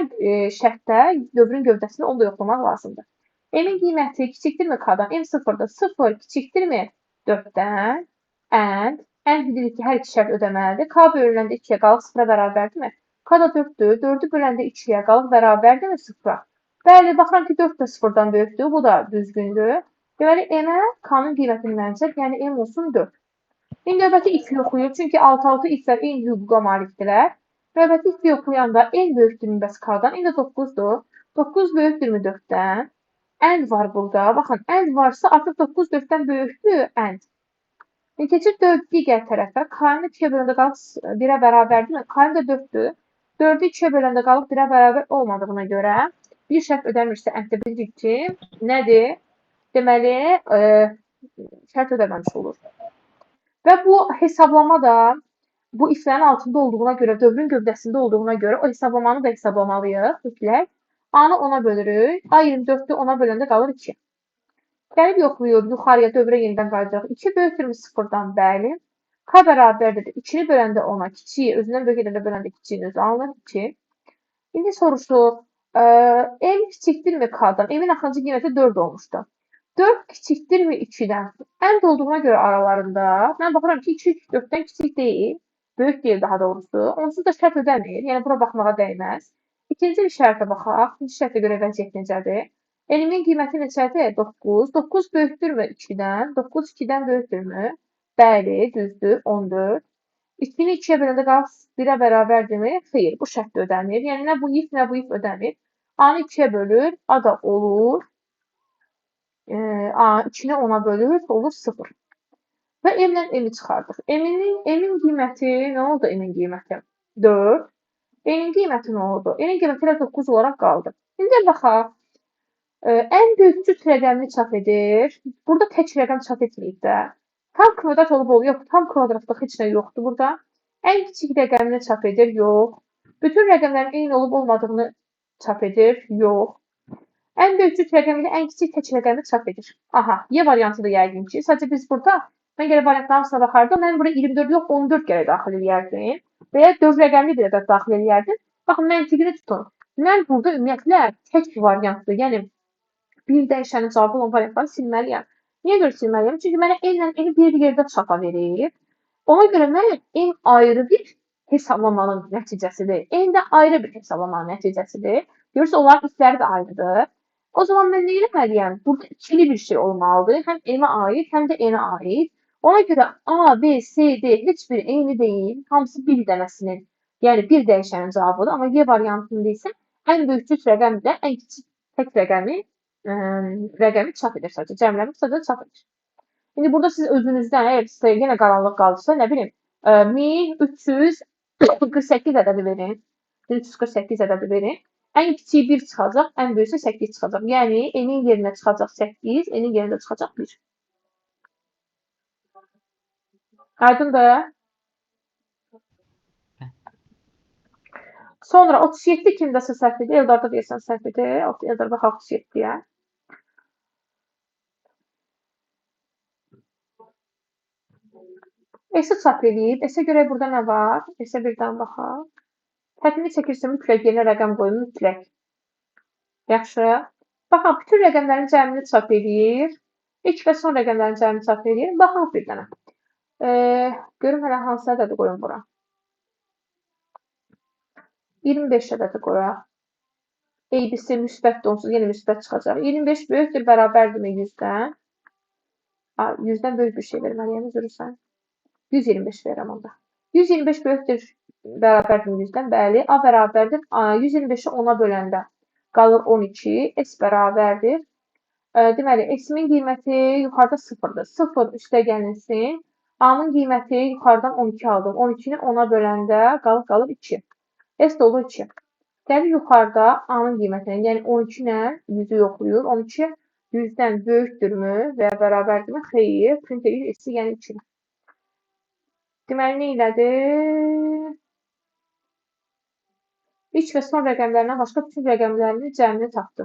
şərtdə dövrün gövdəsini onu da yoxlamaq lazımdır. M-in qiyməti kiçikdirmi K-dan? M 0-dır. 0 kiçikdirmi 4-dən? And bilirik ki, hər iki şərt ödəməlidir. K bölüləndə 2-yə qalıq 0-a bərabərdirmi? K da 4-dür. 4-ü böləndə 2-yə qalıq bərabərdirmi 0-a? Bəli, baxıram ki, 4 də 0-dan böyükdür. Bu da düzgündür. Deməli, M-ə K-nın qiymətini mənəcək, yəni M olsun 4. İndi növbəti if-i yoxlayır. Çünki 6 if-lər eyni hüquqa malikdirlər. Növbəti if-i yoxlayanda N böyükdürmü bəs K-dan? İndi 9-dur. 9 böyükdürmü 4-dən? And var burada. Baxın, and varsa artıq 9 4-dən böyükdür and. Keçir 4 digər tərəfə. K-nı 2-yə böləndə qalıb 1-ə bərabərdirmi? K-nı da 4-dür. 4-ü 2-yə böləndə qalıb 1-ə bərabər olmadığına görə bir şərt ödəmirsə, ənddə bilirik ki, nədir? Deməli, şərt ödəməmiş olur. Və bu hesablama da bu iflərin altında olduğuna görə, dövrün gövdəsində olduğuna görə o hesablamanı da hesablamalıyıq. İflər. A-nı 10-a bölürük. A 24-dür, 10-a böləndə qalır 2. Gəlib yoxlayır, yuxarıya dövrə yenidən qayıdacaq. 2 böyükdürmü 0-dan, bəli. K bərabərdir. 2-ni böləndə 10-a, kiçiyi özündən böyük edəndə böləndə kiçiyin özü alınır 2. İndi soruşur, M kiçikdirmi K-dan? M-in axırıncı qiyməti 4 olmuşdu. 4 kiçikdirmi 2-dən? Əmd olduğuna görə aralarında mən baxıram ki, 2 4-dən kiçik deyil. Böyük deyil daha doğrusu. Onsuz da şərt ödəmir. Yəni bura baxmağa dəyməz. İkinci bir şərtə baxaq. İkinci şərtə görə vəziyyət necədir? N-in qiyməti neçədir? 9. 9 böyükdürmü 2-dən? 9 2-dən böyükdürmü? Bəli, düzdür. 14. 2-ni 2-yə böləndə qalır 1-ə bərabərdirmi? Xeyr, bu şərt ödəmir. Yəni nə bu if, nə bu if ödəmir. A-nı 2-yə bölür, A da olur. A 2-ni 10-a bölür, olur 0. Və M-lə M-i çıxardıq. M-in qiyməti nə oldu? M-in qiyməti 4. N-in qiyməti nə oldu? N-in qiyməti ilə 9 olaraq qaldı. İndi baxaq. Ən böyük cüt rəqəmini çap edir. Burada tək rəqəm çap etməyib də. Tam kvadrat olub, yox. Tam kvadratda heç nə yoxdur burada. Ən kiçik rəqəmini çap edir, yox. Bütün rəqəmlərin eyni olub olmadığını çap edir, yox. Ən böyük cüt rəqəmi ilə ən kiçik tək rəqəmi çap edir. Aha, Y variantı da yəqin ki. Sadəcə biz burada, mən gələ variantların hamısına baxardım. Mən burada 24 yox, 14 gələ daxil edərdim. Və ya 4 rəqəmli bir ədəd daxil edərdim. Baxın, məntiqini tutun. Mən burada ümumiyyətlə tək variantdır. Yəni, bir dəyişənin cavabı olan variantları silməliyəm. Niyə görə silməliyəm? Çünki mənə N ilə N bir yerdə çapa verir. Ona görə mən N ayrı bir hesablamanın nəticəsidir. N də ayrı bir hesablamanın nəticəsidir. Görürsünüz, onların ifləri də ayrıdır. O zaman mən nə etməliyəm? Burada ikili bir şey olmalıdır. Həm M-ə aid, həm də N-ə aid. Ona görə A, B, C, D heç biri eyni deyil. Hamısı bir dənəsinin, yəni bir dəyişənin cavabıdır. Amma Y variantında isə ən böyük cüt rəqəm də ən kiçik tək rəqəmi çap edir sadəcə. Cəmləmi sadəcə çap edir. İndi burada siz özünüzdən, əgər sizə yenə qaranlıq qalırsa, nə bilim, 1348 ədədi verin. 1348 ədədi verin. Ən kiçiyi 1 çıxacaq, ən böyüsü 8 çıxacaq. Yəni, N-in yerinə çıxacaq 8, N-in yerində çıxacaq 1. Aydındır? Sonra 37 kimdəsə səhv edir? Eldarda deyəsən səhv edir. Eldar baxaq 37-yə. S-i çap edib. S-ə görə burada nə var? S-ə birdən baxaq. Təqvimi çəkirsə mütləq yerinə rəqəm qoyun, mütləq. Yaxşı. Baxaq, bütün rəqəmlərin cəmini çap edir. İlk və son rəqəmlərin cəmini çap edir. Baxaq bir dənə. Görüm hələ hansı ədədi qoyun bura. 25 ədədi qoyaq. ABC müsbət onsuz, yenə müsbət çıxacaq. 25 böyükdür, bərabərdirmi 100-dən? 100-dən böyük bir şey verməliyəm, üzürürsən. 125 verirəm onda. 125 böyükdür, bərabərdir 100-dən. Bəli, A bərabərdir. 125-i 10-a böləndə qalır 12. S bərabərdir. Deməli, S-in qiyməti yuxarıda 0-dır. 0 üstə gəlinsin. A-nın qiyməti yuxarıdan 12 aldım. 12-ni 10-a böləndə qalır 2. S də olur 2. Gəlir yuxarıda A-nın qiymətinə, yəni 12 ilə 100-ü yoxlayır. 12 100-dən böyükdürmü və ya bərabərdirmi? Xeyr. Print edir, S-i yəni 2. Deməli, nə elədir? İlk və son rəqəmlərindən başqa bütün rəqəmlərinin cəmini tapdı.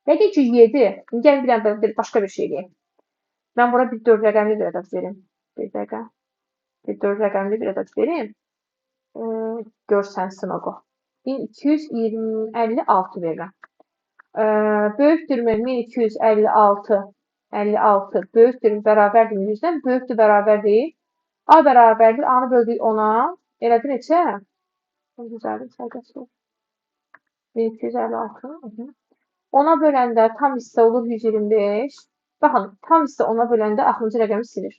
Yəqin ki, 7. Gəlin bir dənə başqa bir şey deyim. Mən bura bir 4 rəqəmli bir ədəd verim. Bir dəqiqə. Bir 4 rəqəmli bir ədəd verim. Görsənsin o. 1256 verirəm. Böyükdürmü 1256 56 böyükdür, bərabərdir 100-dən, böyükdür, bərabər deyil. A bərabərdir, A-nı böldük 10-a. Elədi neçə? 1256. 10-a böləndə tam hissə olur 125. Baxın, tam hissə 10-a böləndə axırıncı rəqəmi silir.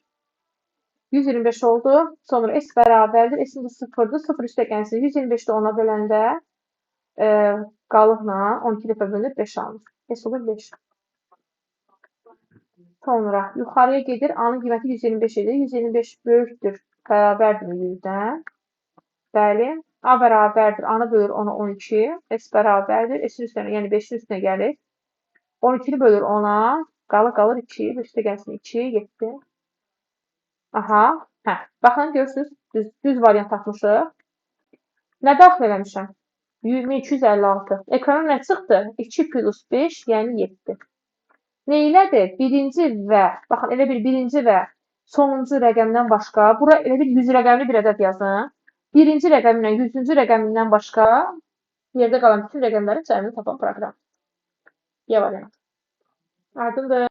125 oldu. Sonra S bərabərdir. S-in də 0-dır. 0 üstə gəlsin. 125-də 10-a böləndə qalıqla 12 dəfə bölünür 5 alınır. S olur 5. Sonra yuxarıya gedir. A-nın qiyməti 125 edir. 125 böyükdür, bərabərdir 100-dən. Bəli. A bərabərdir. A-nı bölür 10-a 12. S bərabərdir. S-in üstünə, yəni 5-in üstünə gəlir. 12-ni bölür 10-a. Qalır 2. 5-də gəlsin 2, 7. Aha. Baxın, görürsünüz. Düz variant tapmışıq. Nə daxil eləmişəm? 1256. Ekrana nə çıxdı? 2 plus 5, yəni 7. Neylədir? Birinci və, baxın, elə bir birinci və sonuncu rəqəmdən başqa, bura elə bir 100 rəqəmli bir ədəd yazın. Birinci rəqəmlə 100-cü rəqəmindən başqa yerdə qalan bütün rəqəmlərin cəmini tapan proqram. Y variantı. Aydındır.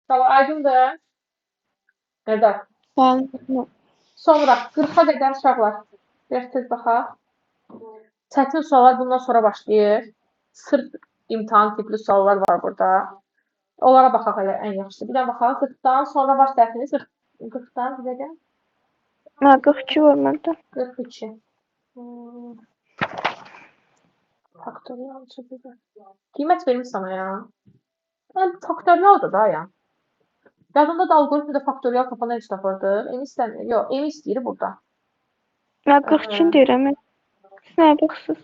Tamam, aydındır. Nədə? Bəli. Sonra 40-a qədər uşaqlar. Biraz tez baxaq. Çətin suallar bundan sonra başlayır. Sırf imtahan tipli suallar var burada. Onlara baxaq elə ən yaxşısı. Bir də baxaq 40-dan sonra baş dərsiniz 40-dan bizə gəl. 42 var məndə. 42. Faktorial çözülür. Qiymət vermiş sana ya. Yəni faktorialdır da ya. Yadında da algoritmdə faktorial tapana heç tapırdı. Emi istəmir. Yox, Emi istəyir burada. 42 deyirəm. Nə baxsız?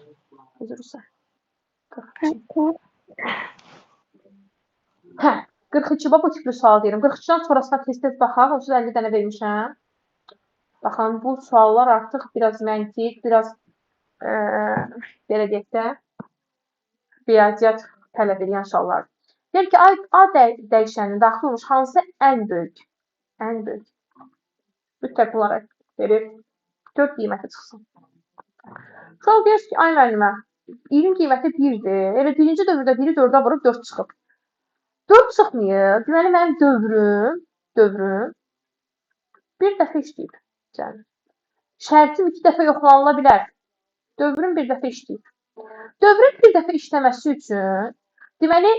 Üzrsə. 42. Tamam. Hə, 42 bu tipli sual deyirəm. 43-dən sonrasına tez-tez baxaq. 350 dənə vermişəm. Baxın, bu suallar artıq biraz məntiq, biraz belə deyək də riyaziyyat tələb edən suallardır. Deyək ki, A dəyişəninin daxil olmuş hansı ən böyük? Ən böyük. Mütləq olaraq verir. 4 qiyməti çıxsın. Sonra deyirsiniz ki, ay müəllimə, 20 qiyməti 1-dir. Elə birinci dövrdə biri 4-ə vurub 4 çıxıb. 4 çıxmayıb. Deməli, mənim dövrüm bir dəfə işləyib. Şərtim 2 dəfə yoxlanıla bilər. Dövrün bir dəfə işləyib. Dövrün bir dəfə işləməsi üçün deməli,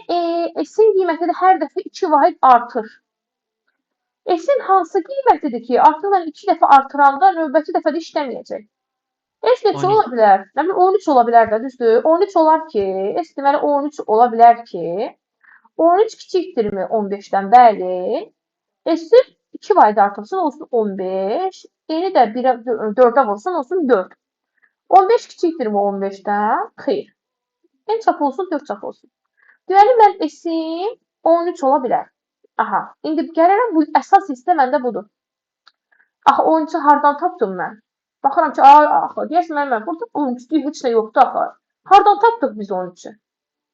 S-in qiyməti də hər dəfə 2 vahid artır. S-in hansı qiymətidir ki, artıqla 2 dəfə artıranda növbəti dəfədə işləməyəcək? S neçə ola bilər? 13 ola bilər də, düzdür? 13 olar ki, S deməli 13 ola bilər ki, 13 kiçikdirmi 15-dən? Bəli. S-i 2 vahid artırsın, olsun 15. Eni də 4-ə vursun, olsun 4. 15 kiçikdirmi 15-dən? Xeyr. En çap olsun, 4 çap olsun. Deməli, mən S-im 13 ola bilər. Aha, indi gəlirəm, bu əsas hissə məndə budur. Axı, 13-ü hardan tapdım mən? Baxıram ki, axı, deyəsən mən burada 13-lük heç nə yoxdur axı. Hardan tapdıq biz 13-ü?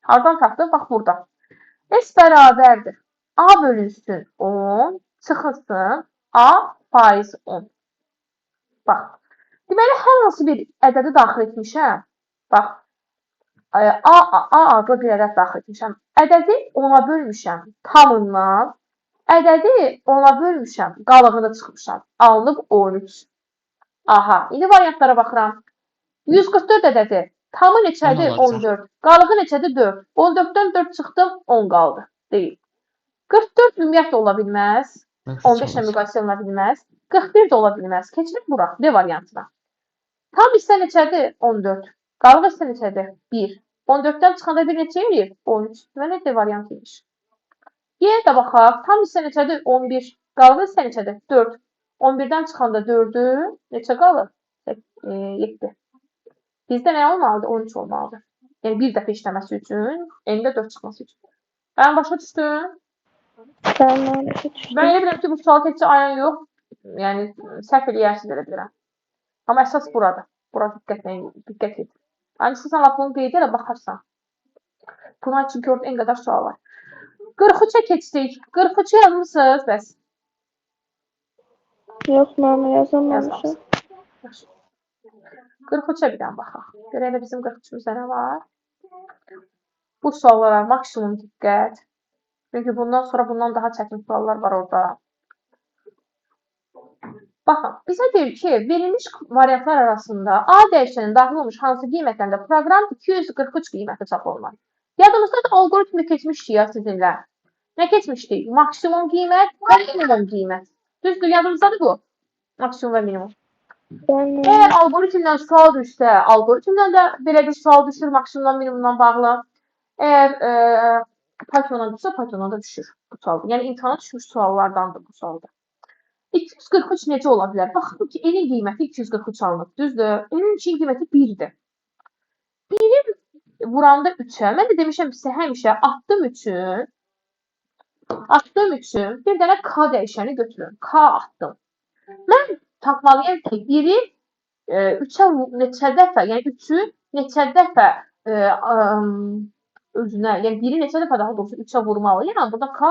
Hardan tapdıq? Bax, burada. S bərabərdir. A bölünsün 10, çıxılsın A faiz 10. Bax, deməli, hər hansı bir ədədi daxil etmişəm. Bax, A adlı bir ədəd daxil etmişəm. Ədədi 10-a bölmüşəm tamından. Ədədi 10-a bölmüşəm, qalığını çıxmışam. Alınıb 13. Aha, indi variantlara baxıram. 144 ədədi. Tamı neçədir? 14. Qalığı neçədir? 4. 14-dən 4 çıxdım, 10 qaldı. Deyil. 44 ümumiyyətlə ola bilməz. 15 ilə müqayisə oluna bilməz. 41 də ola bilməz. Keçirik bura, D variantına. Tam hissə neçədir? 14. Qalıq hissə neçədir? 1. 14-dən çıxanda bir neçə eləyir? 13. Deməli, D variantıymış. Yenə də baxaq. Tam hissə neçədir? 11. Qalıq hissə neçədir? 4. 11-dən çıxanda 4-ü neçə qalır? 7. Bizdə nə olmalıdır? 13 olmalıdır. Yəni, bir dəfə işləməsi üçün, elində 4 çıxması üçün. Mən başa düşdüm. Ben elə bilirəm ki, bu sual təkcə ayan yox. Yəni, səhv eləyərsiz elə bilirəm. Amma əsas burada. Bura diqqət edin. Yəni, istəsən bunu qeyd elə baxarsan. Buna üçün gördüm, en qədər sual var. 43-ə keçdik. 43-ü yazmışsınız, bəs. Yox, məmə yazamamışam. 43-ə bir dənə baxaq. Görək elə bizim 43-ümüzdə nə var? Bu suallara maksimum diqqət. Çünki bundan sonra bundan daha çətin suallar var orada. Baxın, bizə deyir ki, verilmiş variantlar arasında A dəyişənin daxil olmuş hansı qiymətlərdə proqram 243 qiyməti çap olunur. Yadımızda da algoritmi keçmişdik ya sizinlə. Nə keçmişdik? Maksimum qiymət və minimum qiymət. Düzdür, yadımızdadır bu. Maksimum və minimum. Əgər algoritmdən sual düşsə, algoritmdən də belə bir sual düşür, maksimumdan, minimumdan bağlı. Əgər Python'a düşsə, Python'a da düşür bu sualda. Yəni, imtihana düşmüş suallardandır bu sualda. 243 necə ola bilər? Baxın ki, N-in qiyməti 243 alınıb, düzdür? N-in qiyməti 1-dir. 1-i vuranda 3-ə, mən də demişəm sizə həmişə attım üçün bir dənə K dəyişəni götürün. K attım. Mən tapmalıyam ki, 1-i 3-ə neçə dəfə, yəni 3-ü neçə dəfə özünə, yəni biri neçə dəfə daha doğrusu 3-ə vurmalı. Yəni burada K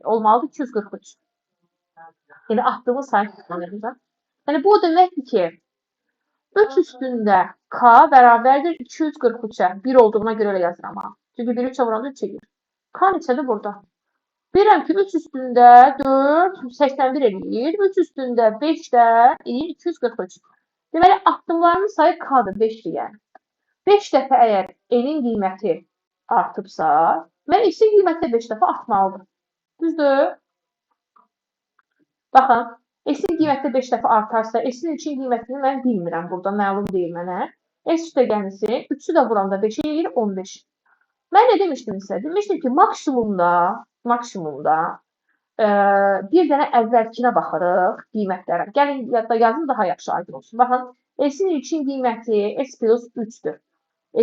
olmalıdır 243. Yəni atdığımız sayı hesablayacağıq. Yəni bu o deməkdir ki, 3 üstündə K bərabərdir 243-ə. 1 olduğuna görə elə yazıram ha. Çünki 1 3-ə vuranda 3 edir. K neçədir burada? Bilirəm ki, 3 üstündə 4 81 eləyir. 3 üstündə 5 də eləyir 243. Deməli, addımlarının sayı K-dır, 5-dir yəni. 5 dəfə əgər N-in qiyməti artıbsa, mən X-in qiyməti də 5 dəfə artmalıdır. Düzdür? Baxın, S-in qiyməti 5 dəfə artarsa, S-in 3-in qiymətini mən bilmirəm burada, məlum deyil mənə. S üstəgənisi 3-ü də vuranda 5 eləyir 15. Mən nə demişdim sizə? Demişdim ki, maksimumda bir dənə əvvəlkinə baxırıq qiymətlərə. Gəlin yadda yazın, daha yaxşı aydın olsun. Baxın, S-in ilkin qiyməti S plus 3-dür.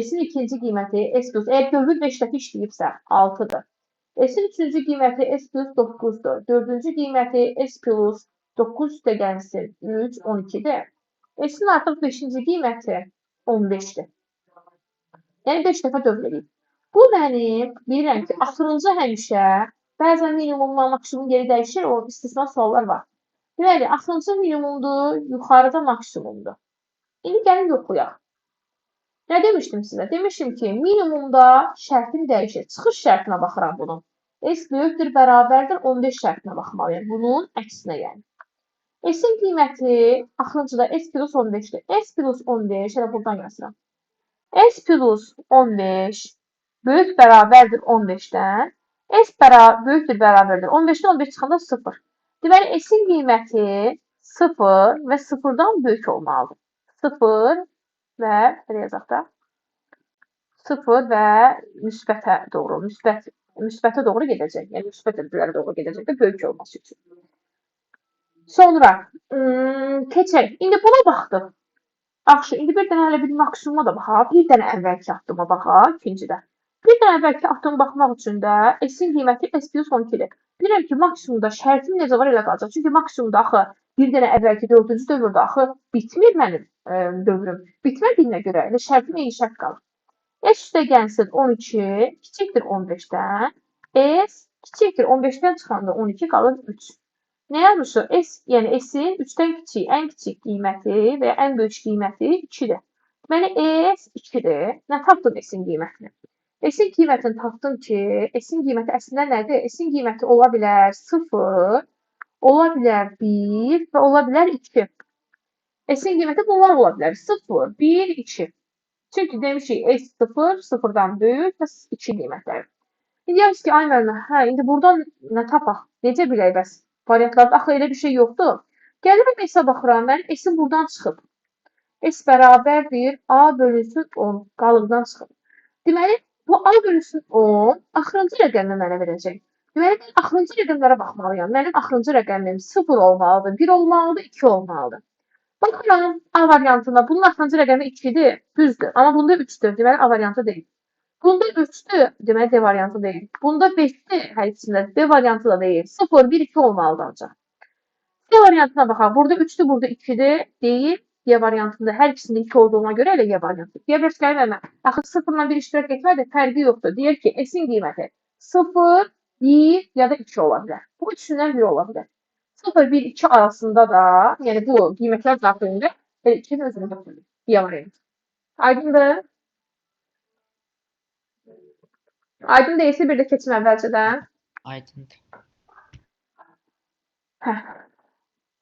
S-in ikinci qiyməti S plus, əgər dövr 5 dəfə işləyibsə 6-dır. S-in üçüncü qiyməti S plus 9-dur. Dördüncü qiyməti S plus 9 üstəgənsin 3, 12-dir. S-in artıq 5-ci qiyməti 15-dir. Yəni 5 dəfə dövr edib. Bu mənim bilirəm ki, axırıncı həmişə bəzən minimumla maksimum yeri dəyişir, o istisna suallar var. Deməli, axırıncı minimumdur, yuxarıda maksimumdur. İndi gəlin yoxlayaq. Nə demişdim sizə? Demişdim ki, minimumda şərtim dəyişir. Çıxış şərtinə baxıram bunun. S böyükdür, bərabərdir, 15 şərtinə baxmalıyım. Bunun əksinə yəni. S-in qiyməti axırıncıda S plus 15-dir. S plus 15, elə buradan yazıram. S plus 15 böyük bərabərdir 15-dən. S böyükdür bərabərdir 15-dən 15 çıxanda 0. Deməli, S-in qiyməti 0 və 0-dan böyük olmalıdır. 0 və, belə yazaq da, 0 və müsbətə doğru, müsbətə doğru gedəcək. Yəni, müsbət ədədlərə doğru gedəcək də böyük olması üçün. Sonra, keçək. İndi buna baxdıq. Yaxşı, indi bir dənə hələ bir maksimuma da baxaq. Bir dənə əvvəlki addıma baxaq, ikincidə. Bir dənə əvvəlki addıma baxmaq üçün də S-in qiyməti S plus 12-dir. Bilirəm ki, maksimumda şərtim necə var elə qalacaq. Çünki maksimumda axı bir dənə əvvəlki 4-cü dövrdə axı bitmir mənim dövrüm. Bitmədiyinə görə elə şərtim eyni şərt qalır. S üstəgənsin 12 kiçikdir 15-dən. S kiçikdir 15-dən çıxanda 12 qalır 3. Nə yazmışıq? S, yəni S-in 3-dən kiçik, ən kiçik qiyməti və ya ən böyük qiyməti 2-dir. Deməli, S 2-dir. Nə tapdın S-in qiymətini? S-in qiymətini tapdın ki, S-in qiyməti əslində nədir? S-in qiyməti ola bilər 0, ola bilər 1 və ola bilər 2. S-in qiyməti bunlar ola bilər. 0, 1, 2. Çünki demişik S 0, 0-dan böyük və 2 qiymətləri. İndi yazıq ki, ay müəllimə, hə, indi buradan nə tapaq? Necə bilək bəs? Variantlarda axı elə bir şey yoxdur. Gəlirəm S-ə baxıram, mən S-in buradan çıxıb. S bərabərdir A bölünsün 10 qalıqdan çıxıb. Deməli, bu A bölünsün 10 axırıncı rəqəmi mənə verəcək. Deməli, mən axırıncı rəqəmlərə baxmalıyam. Mənim axırıncı rəqəmim 0 olmalıdır, 1 olmalıdır, 2 olmalıdır. Baxıram A variantına, bunun axırıncı rəqəmi 2-dir, düzdür. Amma bunda 3-dür, deməli A variantı deyil. Bunda 3-dür, deməli D variantı deyil. Bunda 5-dir, hər ikisində D variantı da deyil. 0, 1, 2 olmalıdır ancaq. D variantına baxaq. Burada 3-dür, burada 2-dir, deyil. D variantında hər ikisində 2 olduğuna görə elə D variantı. Deyə bəs gəlmə, axı 0-la 1 iştirak etmədir, fərqi yoxdur. Deyir ki, S-in qiyməti 0, 1 ya da 2 ola bilər. Bu üçündən biri ola bilər. 0, 1, 2 arasında da, yəni bu qiymətlər daxilində 2-nin özünü götürür. D variantı. Aydındır? Aydın deyilsə bir də keçin əvvəlcədən. Aydındır.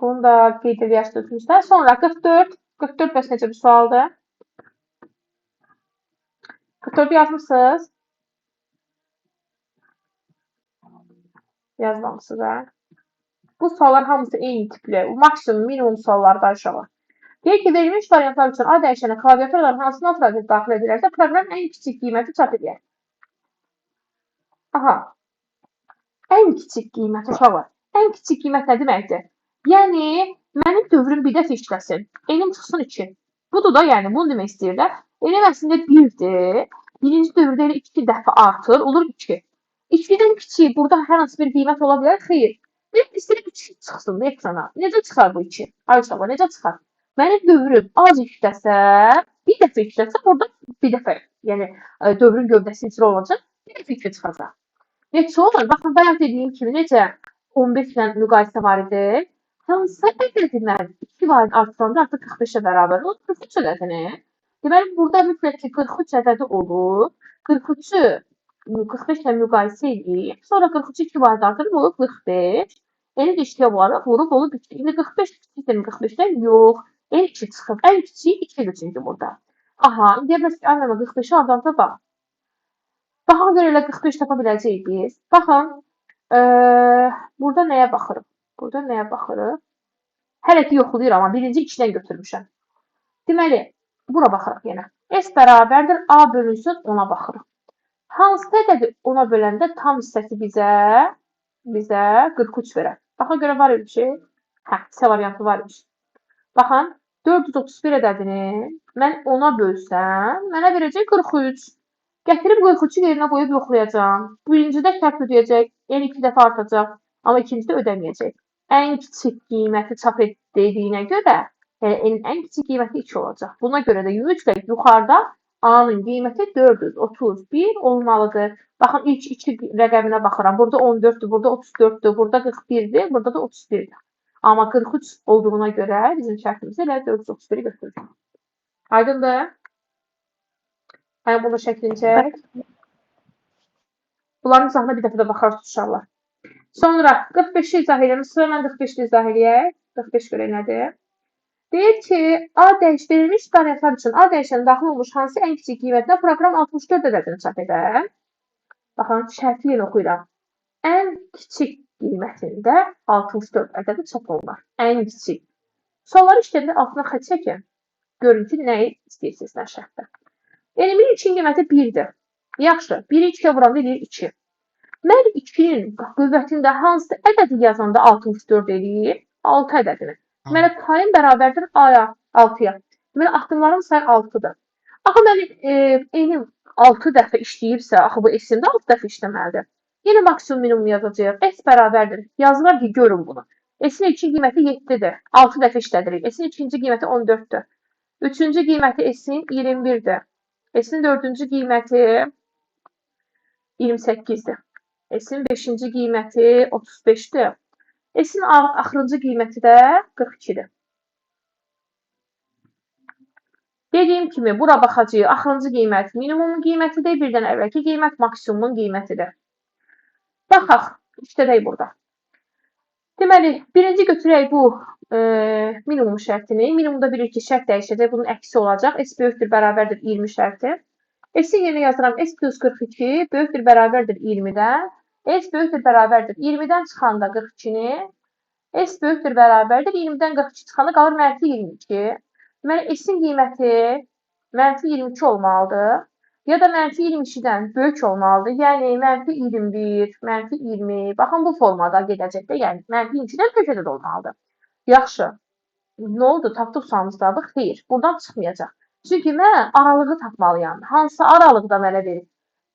Bunu da qeyd edək tutmuşlar. Sonra 44. 44 bəs necə bir sualdır? 44 yazmışsınız. Yazmamışsınız, hə? Bu suallar hamısı eyni tipli. Maksimum, minimum suallarda aşağı. Deyək ki, verilmiş variantlar üçün A dəyişənə klaviaturaların hansına frazer daxil edilərsə, proqram ən kiçik qiyməti çap edir. Aha. Ən kiçik qiymət uşaqlar. Ən kiçik qiymət nə deməkdir? Yəni, mənim dövrüm bir dəfə işləsin. Elim çıxsın 2. Budur da, yəni, bunu demək istəyirlər. Elim əslində 1-dir. Birinci dövrdə elə 2 dəfə artır, olur 2. 2-dən kiçik, burada hər hansı bir qiymət ola bilər? Xeyr. Deyək, istəyirəm 2 çıxsın da ekrana. Necə çıxar bu 2? Ay uşaqlar, necə çıxar? Mənim dövrüm az işləsə, bir dəfə işləsə, burada bir dəfə, yəni dövrün gövdəsi icra olacaq, bir dəfə 2 çıxacaq. Neçə olur? Baxın, bayaq dediyim kimi necə 15 ilə müqayisə var idi. Hansısa ədədi mən 2 varid artıranda artıq 45-ə bərabər olur. 43 ədədini. Deməli, burada mütləq ki, 43 ədədi olur. 43-ü 45 ilə müqayisə edib. Sonra 43-ü 2 varid artırıb olur 45. Eni də işləyə olaraq vurub olur 2. İndi 45 kiçikdir 45-dən? Yox. En kiçik çıxıb. En kiçiyi 2-dir çünki burada. Aha, indi deyərsiniz ki, anlama 45-i oradan da bax. Baxana görə elə 45 tapa biləcəyik biz. Baxın, burada nəyə baxırıq? Burada nəyə baxırıq? Hələ ki yoxlayıram, amma birinci 2-dən götürmüşəm. Deməli, bura baxırıq yenə. S bərabərdir A bölünsün 10-a baxırıq. Hansı ədədi 10-a böləndə tam hissəsi bizə 43 verər. Baxana görə var bir şey. Hə, C variantı var imiş. Baxın, 431 ədədini mən 10-a bölsəm, mənə verəcək 43. Gətirib 43-ü yerinə qoyub yoxlayacağam. Birincidə şərt ödəyəcək, yəni 2 dəfə artacaq, amma ikincidə ödəməyəcək. Ən kiçik qiyməti çap et dediyinə görə, ən kiçik qiyməti 2 olacaq. Buna görə də mütləq yuxarıda A-nın qiyməti 431 olmalıdır. Baxın, ilk 2 rəqəminə baxıram. Burada 14-dür, burada 34-dür, burada 41-dir, burada da 31-dir. Amma 43 olduğuna görə bizim şərtimiz elə 431-i götürürük. Aydındır? Həmin bunu şəklini çək. Bunların izahına bir dəfə də baxarız uşaqlar. Sonra 45-i izah edelim. Sıra mən 45-i izah edək. 45 görə nədir? Deyir ki, A verilmiş variantlar üçün A dəyişənin daxil olmuş hansı ən kiçik qiymətinə proqram 64 ədədini çap edər? Baxın, şərti yenə oxuyuram. Ən kiçik qiymətində 64 ədədi çap olunur. Ən kiçik. Sualları işlədilər altına xətt çəkin. Görün ki, nəyi istəyirsiniz nə şərtdə. Yəni, 1-2-nin qiyməti 1-dir. Yaxşı, 1-i 2-yə vuranda eləyir 2. Mən 2-nin qüvvətində hansı ədədi yazanda 64 eləyir? 6 ədədini. Mənə payım bərabərdir A-ya, 6-ya. Deməli, addımlarım sayı 6-dır. Axı, mən enim 6 dəfə işləyibsə, axı bu S-imdə 6 dəfə işləməlidir. Yenə maksimum minimum yazacaq. S bərabərdir. Yazılar ki, görün bunu. S-in ilkin qiyməti 7-dir. 6 dəfə işlədirik. S-in ikinci qiyməti 14-dür. Üçüncü qiyməti S-in 21-dir. S-in dördüncü qiyməti 28-dir. S-in beşinci qiyməti 35-dir. S-in axırıncı qiyməti də 42-dir. Dediyim kimi, bura baxacağıq. Axırıncı qiymət minimumun qiymətidir. Birdən əvvəlki qiymət maksimumun qiymətidir. Baxaq, işlədək burada. Deməli, birinci götürək bu minimum şərtini. Minimumda bilir ki, şərt dəyişəcək. Bunun əksi olacaq. S böyükdür, bərabərdir 20 şərti. S-in yerinə yazıram. S plus 42 böyükdür, bərabərdir 20-dən. S böyükdür, bərabərdir 20-dən çıxanda 42-ni. S böyükdür, bərabərdir 20-dən 42 çıxanda qalır mənfi 22. Deməli, S-in qiyməti mənfi 22 olmalıdır. Ya da mənfi 22-dən böyük olmalıdır. Yəni, mənfi 21, mənfi 20. Baxın, bu formada gedəcək də. Yəni, mənfi 22-dən böyük ədəd olmalıdır. Yaxşı. Nə oldu? Tapdıq sualımızdadıq? Xeyr. Buradan çıxmayacaq. Çünki mən aralığı tapmalıyam. Hansı aralıqda mənə verir?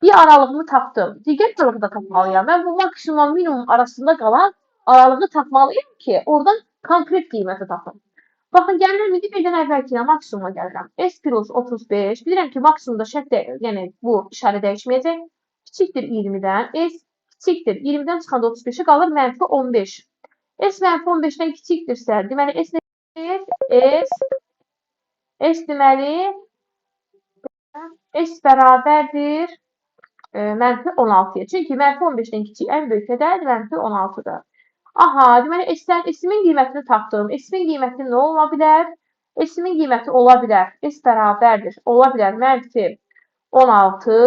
Bir aralığını tapdım. Digər aralığı da tapmalıyam. Mən bu maksimum minimum arasında qalan aralığı tapmalıyam ki, oradan konkret qiyməti tapım. Baxın, gəlirəm, indi birdən əvvəlkinə maksimuma gəlirəm. S plus 35. Bilirəm ki, maksimumda şərt yəni bu işarə dəyişməyəcək. Kiçikdir 20-dən. S kiçikdir. 20-dən çıxanda 35-i qalır mənfi 15. S mənfi 15-dən kiçikdirsə, deməli S nədir? S deməli S bərabərdir mənfi 16-ya. Çünki mənfi 15-dən kiçik ən böyük ədəd mənfi 16-dır. Aha, deməli, S-in qiymətini tapdım. S-in qiyməti nə ola bilər? S-in qiyməti ola bilər. S bərabərdir. Ola bilər mənfi 16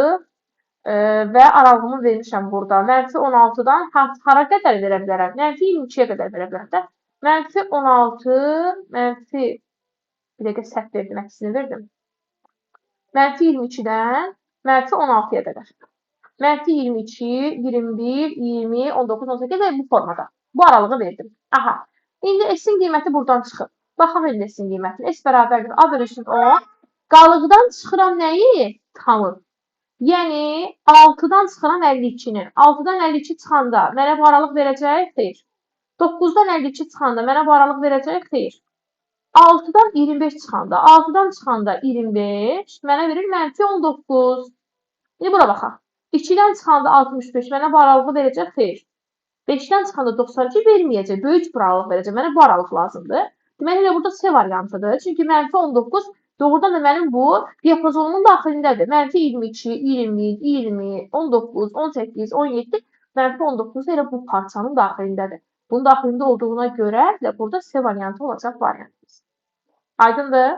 və aralığımı vermişəm burada. Mənfi 16-dan hara qədər verə bilərəm? Mənfi 22-yə qədər verə bilərəm də. Mənfi 16, mənfi, bir dəqiqə səhv verdim, əksini verdim. Mənfi 22-dən mənfi 16-ya qədər. Mənfi 22, 21, 20, 19, 18 və bu formada. Bu aralığı verdim. Aha. İndi S-in qiyməti buradan çıxıb. Baxaq indi S-in qiymətinə. S bərabərdir. A bölünsün 10. Qalıqdan çıxıram nəyi? Tamı. Yəni, 6-dan çıxıram 52-ni. 6-dan 52 çıxanda mənə bu aralıq verəcək? Xeyr. 9-dan 52 çıxanda mənə bu aralıq verəcək? Xeyr. 6-dan 25 çıxanda, 6-dan çıxanda 25 mənə verir -19. İndi bura baxaq. 2-dən çıxanda 65 mənə bu aralığı verəcək, xeyr. 5-dən çıxanda 92 verməyəcək, böyük bir aralıq verəcək. Mənə bu aralıq lazımdır. Deməli, elə burada C variantıdır. Çünki -19 doğrudan da mənim bu diapazonumun daxilindədir. -22, 20, 20, 19, 18, 17, -19 da elə bu parçanın daxilindədir. Bunun daxilində olduğuna görə də burada C variantı olacaq variantımız. Aydındır?